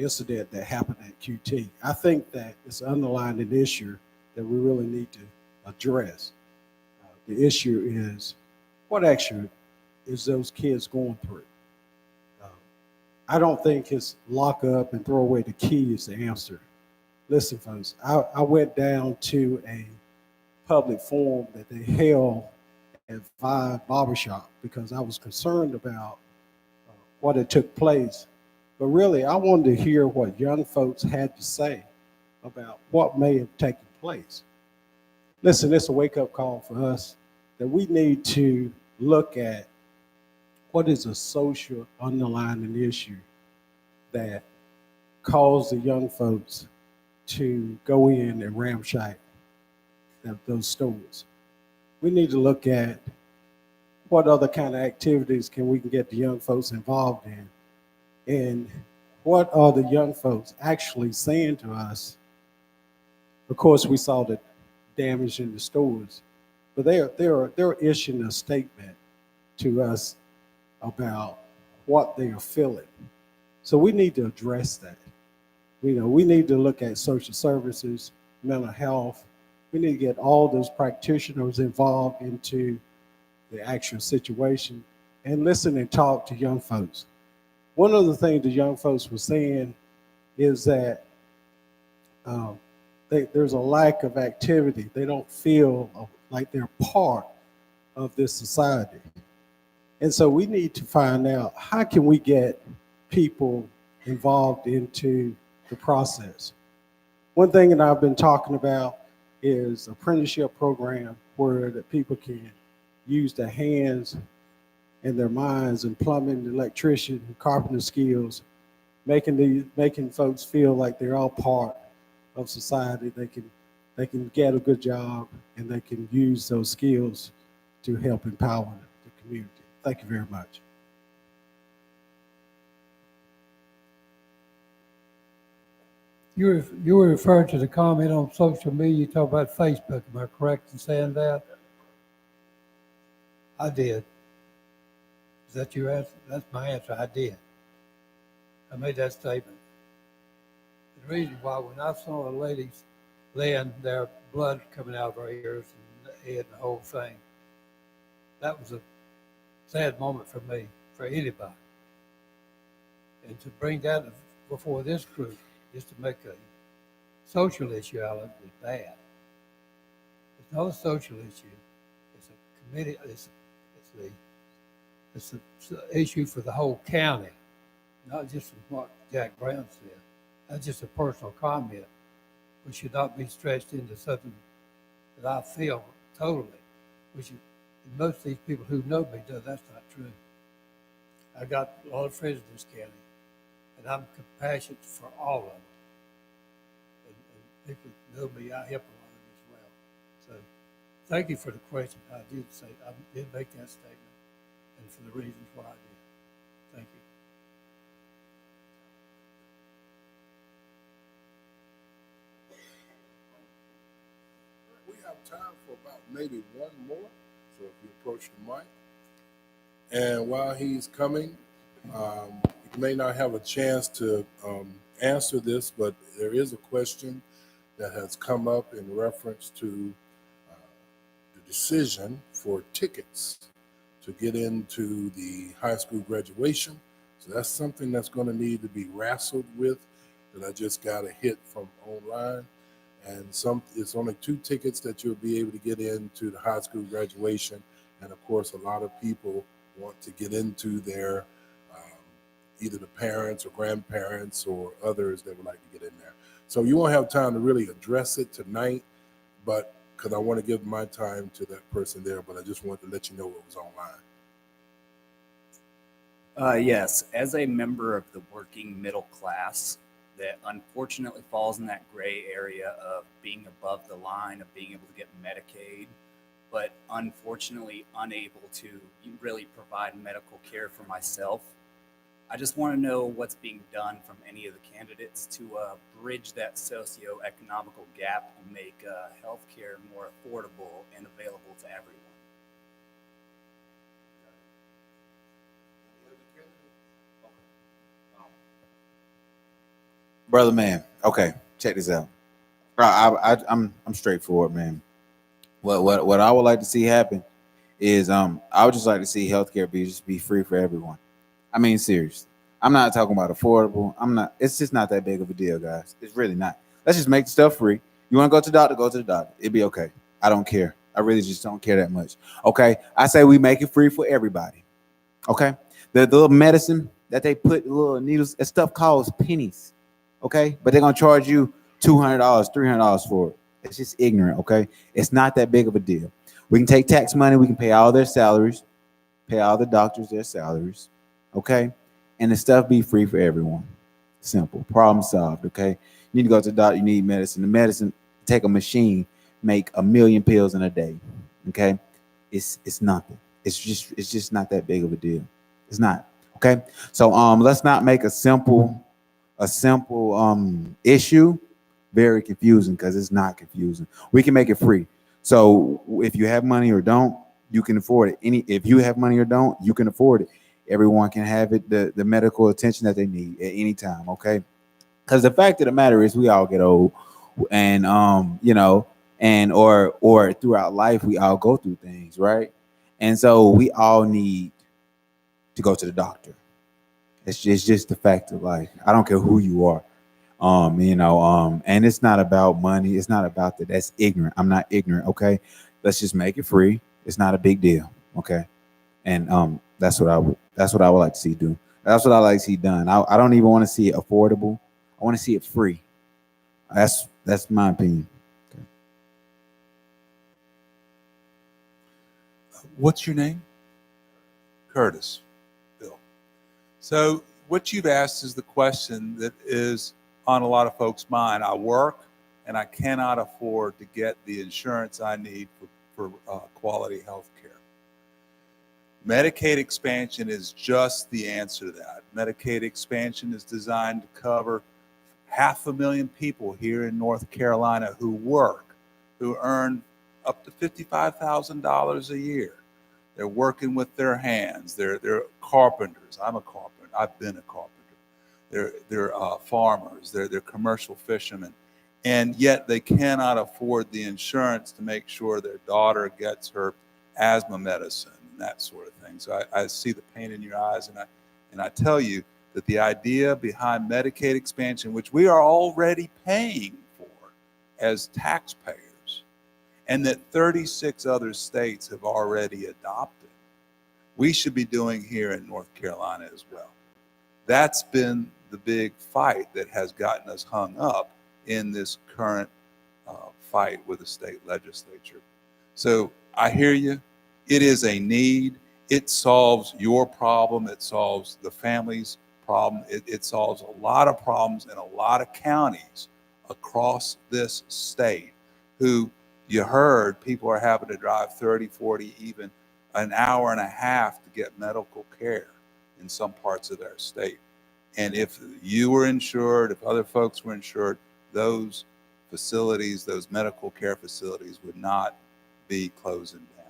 incident that happened at QT. I think that it's an underlying issue that we really need to address. The issue is what actually is those kids going through. I don't think it's lock up and throw away the key is the answer. Listen, folks, I went down to a public forum that they held at Vibe Barbershop because I was concerned about what had took place. But really, I wanted to hear what young folks had to say about what may have taken place. Listen, it's a wake-up call for us that we need to look at what is a social underlying issue that caused the young folks to go in and ramshackle those stores. We need to look at what other kind of activities we can get the young folks involved in, and what are the young folks actually saying to us. Of course, we saw the damage in the stores, but they're issuing a statement to us about what they are feeling. So we need to address that. We need to look at social services, mental health. We need to get all those practitioners involved into the actual situation and listen and talk to young folks. One of the things the young folks were saying is that there's a lack of activity. They don't feel like they're part of this society. And so we need to find out, how can we get people involved into the process? One thing that I've been talking about is apprenticeship program where the people can use their hands and their minds in plumbing, electrician, carpenter skills, making folks feel like they're all part of society. They can get a good job and they can use those skills to help empower the community. Thank you very much. You were referring to the comment on social media. You talk about Facebook. Am I correct in saying that? I did. Is that your answer? That's my answer. I did. I made that statement. The reason why, when I saw the ladies laying their blood coming out of her ears and the head and the whole thing, that was a sad moment for me, for anybody. And to bring that before this group, just to make a social issue out of it, is bad. It's not a social issue. It's a committee. It's an issue for the whole county, not just from what Jack Brown said. That's just a personal comment. We should not be stretched into something that I feel totally. And most of these people who know me know that's not true. I got a lot of friends in this county, and I'm compassionate for all of them. And people know me, I help a lot of them as well. So thank you for the question. I did make that statement, and for the reasons why I did. Thank you. We have time for about maybe one more. So if you approach the mic. And while he's coming, you may not have a chance to answer this, but there is a question that has come up in reference to the decision for tickets to get into the high school graduation. So that's something that's going to need to be wrestled with, that I just got a hit from online. And it's only 2 tickets that you'll be able to get into the high school graduation. And of course, a lot of people want to get into their, either the parents or grandparents or others that would like to get in there. So you won't have time to really address it tonight, but because I want to give my time to that person there, but I just wanted to let you know what was online. Yes, as a member of the working middle class that unfortunately falls in that gray area of being above the line of being able to get Medicaid, but unfortunately unable to really provide medical care for myself, I just want to know what's being done from any of the candidates to bridge that socioeconomical gap and make healthcare more affordable and available to everyone. Brother man, okay, check this out. I'm straightforward, man. What I would like to see happen is I would just like to see healthcare be free for everyone. I mean, seriously. I'm not talking about affordable. I'm not. It's just not that big of a deal, guys. It's really not. Let's just make the stuff free. You want to go to the doctor? Go to the doctor. It'd be okay. I don't care. I really just don't care that much. Okay. I say we make it free for everybody. Okay. The little medicine that they put the little needles and stuff costs pennies. Okay. But they're gonna charge you $200, $300 for it. It's just ignorant. Okay. It's not that big of a deal. We can take tax money. We can pay all their salaries, pay all the doctors their salaries. Okay. And the stuff be free for everyone. Simple. Problem solved. Okay. You need to go to the doctor. You need medicine. The medicine, take a machine, make 1 million pills in a day. Okay. It's nothing. It's just not that big of a deal. It's not. Okay. So let's not make a simple issue very confusing, because it's not confusing. We can make it free. So if you have money or don't, you can afford it. If you have money or don't, you can afford it. Everyone can have it, the medical attention that they need at any time. Okay. Because the fact of the matter is, we all get old, and and or throughout life we all go through things, right? And so we all need to go to the doctor. It's just the fact of life. I don't care who you are. And it's not about money. It's not about that. That's ignorant. I'm not ignorant. Okay. Let's just make it free. It's not a big deal. Okay. And that's what I would like to see do. That's what I like to see done. I don't even want to see it affordable. I want to see it free. That's my opinion. Okay. What's your name? Curtis. Bill. So what you've asked is the question that is on a lot of folks' mind. I work and I cannot afford to get the insurance I need for quality health care. Medicaid expansion is just the answer to that. Medicaid expansion is designed to cover 500,000 people here in North Carolina who work, who earn up to $55,000 a year. They're working with their hands. They're carpenters. I'm a carpenter. I've been a carpenter. They're farmers. They're commercial fishermen. And yet they cannot afford the insurance to make sure their daughter gets her asthma medicine and that sort of thing. So I see the pain in your eyes, and I tell you that the idea behind Medicaid expansion, which we are already paying for as taxpayers, and that 36 other states have already adopted, we should be doing here in North Carolina as well. That's been the big fight that has gotten us hung up in this current fight with the state legislature. So I hear you. It is a need. It solves your problem. It solves the family's problem. It solves a lot of problems in a lot of counties across this state who, you heard, people are having to drive 30, 40, even an hour and a half to get medical care in some parts of their state. And if you were insured, if other folks were insured, those facilities, those medical care facilities would not be closing down.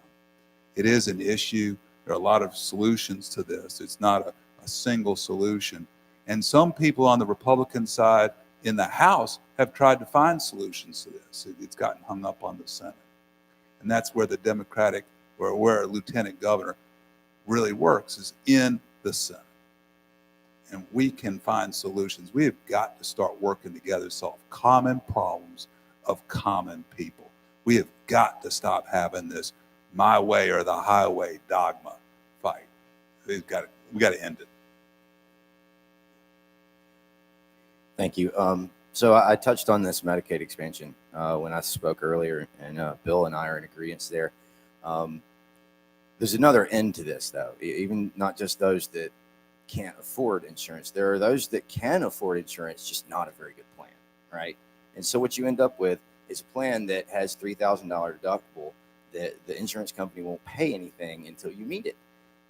It is an issue. There are a lot of solutions to this. It's not a single solution. And some people on the Republican side in the House have tried to find solutions to this. It's gotten hung up on the Senate. And that's where the Democratic, or where a lieutenant governor really works, is in the Senate. And we can find solutions. We have got to start working together to solve common problems of common people. We have got to stop having this my way or the highway dogma fight. We got to end it. Thank you. So I touched on this Medicaid expansion when I spoke earlier, and Bill and I are in agreement there. There's another end to this, though. Even not just those that can't afford insurance. There are those that can afford insurance, just not a very good plan, right? And so what you end up with is a plan that has $3,000 deductible that the insurance company won't pay anything until you meet it.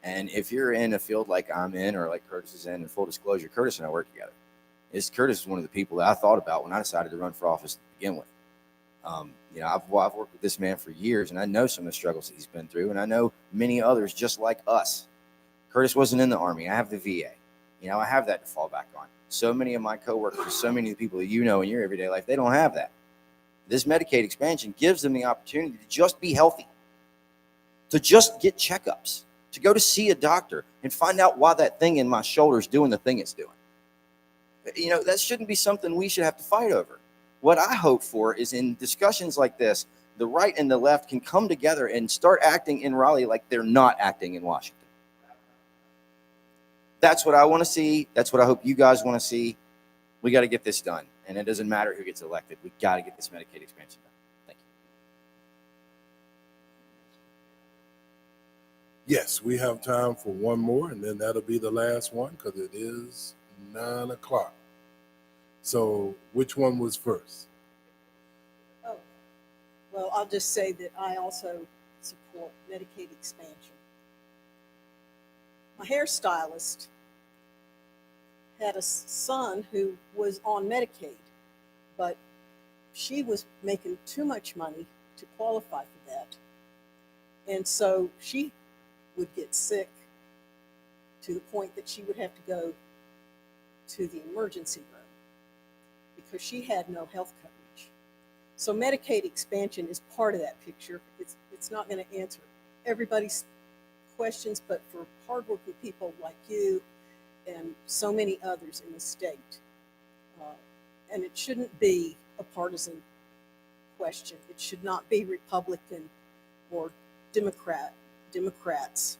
And if you're in a field like I'm in, or like Curtis is in, and full disclosure, Curtis and I work together. Curtis is one of the people that I thought about when I decided to run for office to begin with. I've worked with this man for years, and I know some of the struggles that he's been through, and I know many others just like us. Curtis wasn't in the Army. I have the VA. You know, I have that to fall back on. So many of my coworkers, so many of the people that you know in your everyday life, they don't have that. This Medicaid expansion gives them the opportunity to just be healthy, to just get checkups, to go to see a doctor and find out why that thing in my shoulder is doing the thing it's doing. You know, that shouldn't be something we should have to fight over. What I hope for is in discussions like this, the right and the left can come together and start acting in Raleigh like they're not acting in Washington. That's what I want to see. That's what I hope you guys want to see. We got to get this done. And it doesn't matter who gets elected. We got to get this Medicaid expansion done. Thank you. Yes, we have time for one more, and then that'll be the last one because it is 9 o'clock. So which one was first? Oh, well, I'll just say that I also support Medicaid expansion. My hairstylist had a son who was on Medicaid, but she was making too much money to qualify for that. And so she would get sick to the point that she would have to go to the emergency room because she had no health coverage. So Medicaid expansion is part of that picture. It's not going to answer everybody's questions, but for hardworking people like you and so many others in the state. And it shouldn't be a partisan question. It should not be Republican or Democrats,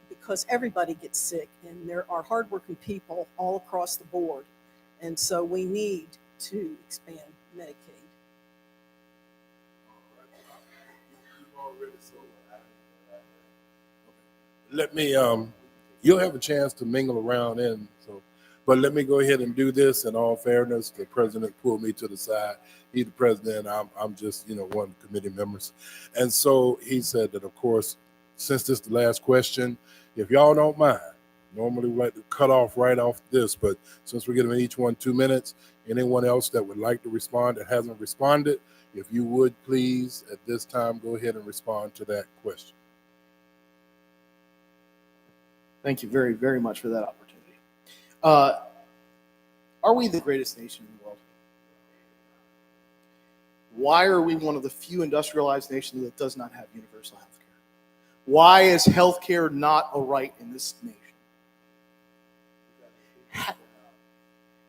because everybody gets sick and there are hardworking people all across the board. And so we need to expand Medicaid. Let me, you'll have a chance to mingle around but let me go ahead and do this. In all fairness, the president pulled me to the side. He's the president. I'm just, one of the committee members. And so he said that, of course, since this is the last question, if y'all don't mind, normally we like to cut off right off this, but since we're giving each one 2 minutes, anyone else that would like to respond that hasn't responded, if you would please at this time go ahead and respond to that question. Thank you very, very much for that opportunity. Are we the greatest nation in the world? Why are we one of the few industrialized nations that does not have universal health care? Why is health care not a right in this nation?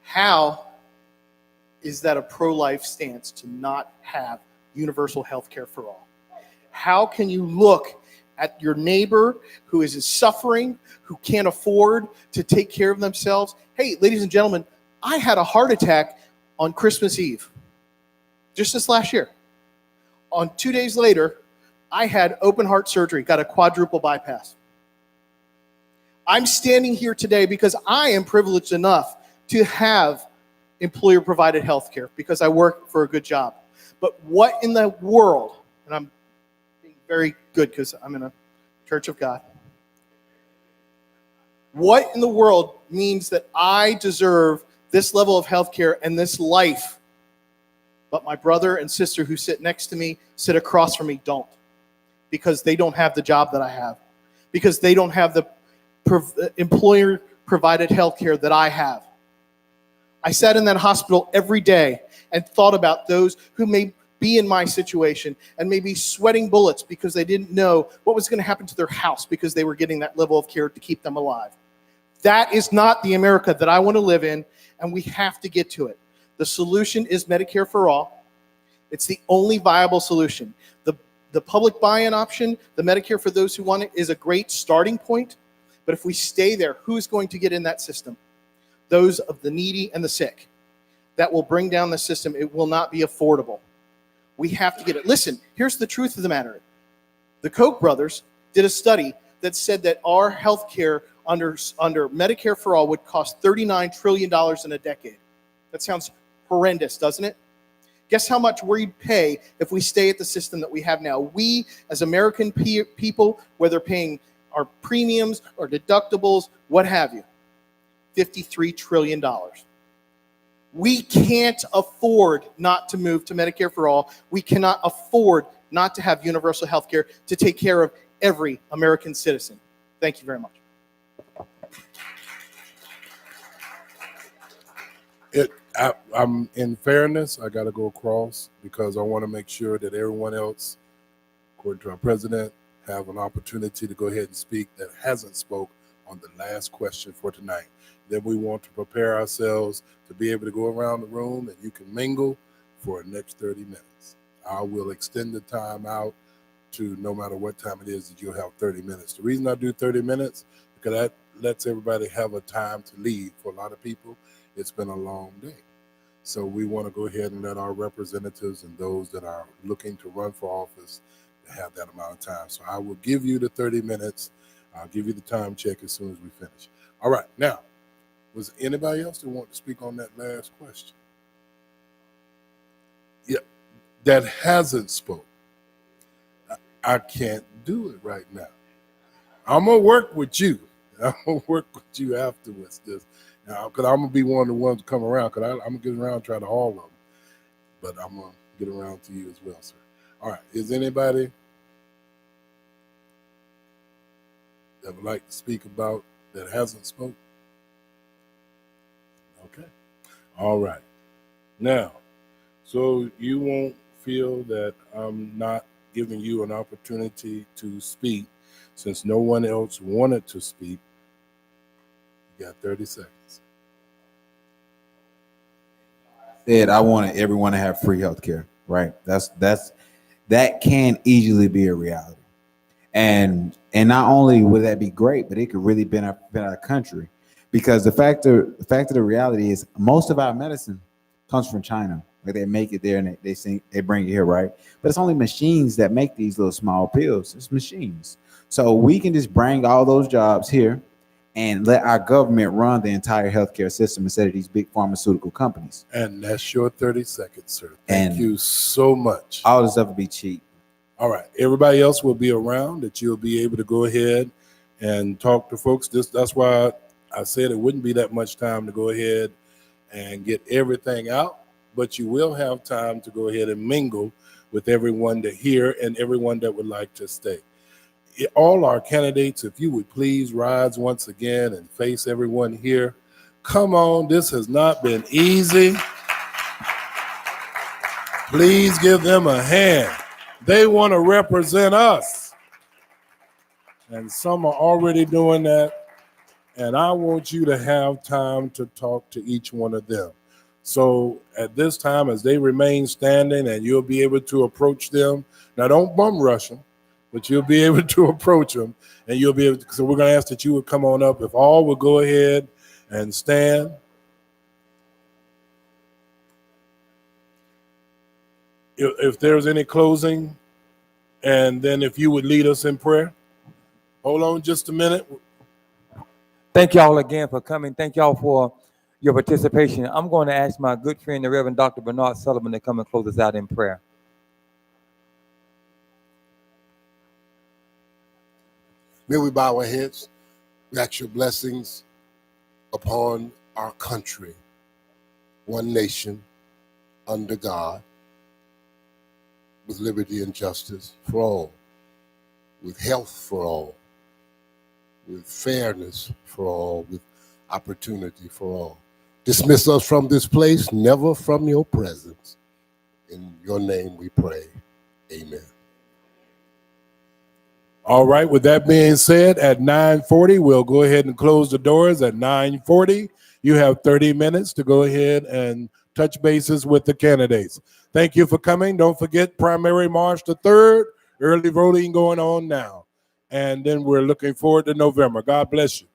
How is that a pro-life stance to not have universal health care for all? How can you look at your neighbor who is suffering, who can't afford to take care of themselves? Hey, ladies and gentlemen, I had a heart attack on Christmas Eve, just this last year. On 2 days later, I had open heart surgery, got a quadruple bypass. I'm standing here today because I am privileged enough to have employer-provided health care because I work for a good job. But what in the world, and I'm being very good because I'm in a church of God, what in the world means that I deserve this level of health care and this life, but my brother and sister who sit next to me, sit across from me, don't? Because they don't have the job that I have. Because they don't have the employer-provided health care that I have. I sat in that hospital every day and thought about those who may be in my situation and may be sweating bullets because they didn't know what was going to happen to their house because they were getting that level of care to keep them alive. That is not the America that I want to live in, and we have to get to it. The solution is Medicare for all. It's the only viable solution. The public buy-in option, the Medicare for those who want it, is a great starting point. But if we stay there, who's going to get in that system? Those of the needy and the sick. That will bring down the system. It will not be affordable. We have to get it. Listen, here's the truth of the matter. The Koch brothers did a study that said that our health care under Medicare for all would cost $39 trillion in a decade. That sounds horrendous, doesn't it? Guess how much we'd pay if we stay at the system that we have now? We, as American people, whether paying our premiums or deductibles, what have you, $53 trillion. We can't afford not to move to Medicare for all. We cannot afford not to have universal health care to take care of every American citizen. Thank you very much. I'm in fairness, I got to go across because I want to make sure that everyone else, according to our president, have an opportunity to go ahead and speak that hasn't spoke on the last question for tonight. Then we want to prepare ourselves to be able to go around the room and you can mingle for the next 30 minutes. I will extend the time out to no matter what time it is that you'll have 30 minutes. The reason I do 30 minutes, because that lets everybody have a time to leave. For a lot of people, it's been a long day. So we want to go ahead and let our representatives and those that are looking to run for office have that amount of time. So I will give you the 30 minutes. I'll give you the time check as soon as we finish. All right. Now, was anybody else that want to speak on that last question? Yeah, that hasn't spoke. I can't do it right now. I'm going to work with you. I'm going to work with you afterwards. Because I'm going to be one of the ones to come around because I'm going to get around and try to haul them. But I'm going to get around to you as well, sir. All right. Is anybody that would like to speak about that hasn't spoke? Okay. All right. Now, so you won't feel that I'm not giving you an opportunity to speak since no one else wanted to speak. You got 30 seconds. Said I wanted everyone to have free health care, right? That can easily be a reality. And not only would that be great, but it could really benefit our country. Because the fact of the reality is most of our medicine comes from China. Like they make it there and they bring it here, right? But it's only machines that make these little small pills. It's machines. So we can just bring all those jobs here and let our government run the entire healthcare system instead of these big pharmaceutical companies. And that's your 30 seconds, sir. Thank you so much. All this stuff will be cheap. All right. Everybody else will be around that you'll be able to go ahead and talk to folks. That's why I said it wouldn't be that much time to go ahead and get everything out, but you will have time to go ahead and mingle with everyone to hear and everyone that would like to stay. All our candidates, if you would please rise once again and face everyone here. Come on, this has not been easy. Please give them a hand. They want to represent us. And some are already doing that. And I want you to have time to talk to each one of them. So at this time, as they remain standing and you'll be able to approach them. Now, don't bum rush them, but you'll be able to approach them. And you'll be able to, so we're going to ask that you would come on up. If all would go ahead and stand. If there's any closing, and then if you would lead us in prayer. Hold on just a minute. Thank y'all again for coming. Thank y'all for your participation. I'm going to ask my good friend, the Reverend Dr. Bernard Sullivan, to come and close us out in prayer. May we bow our heads. We ask your blessings upon our country, one nation under God, with liberty and justice for all, with health for all, with fairness for all, with opportunity for all. Dismiss us from this place, never from your presence. In your name we pray. Amen. All right, with that being said, at 9:40, we'll go ahead and close the doors at 9:40. You have 30 minutes to go ahead and touch bases with the candidates. Thank you for coming. Don't forget primary March the 3rd, early voting going on now. And then we're looking forward to November. God bless you.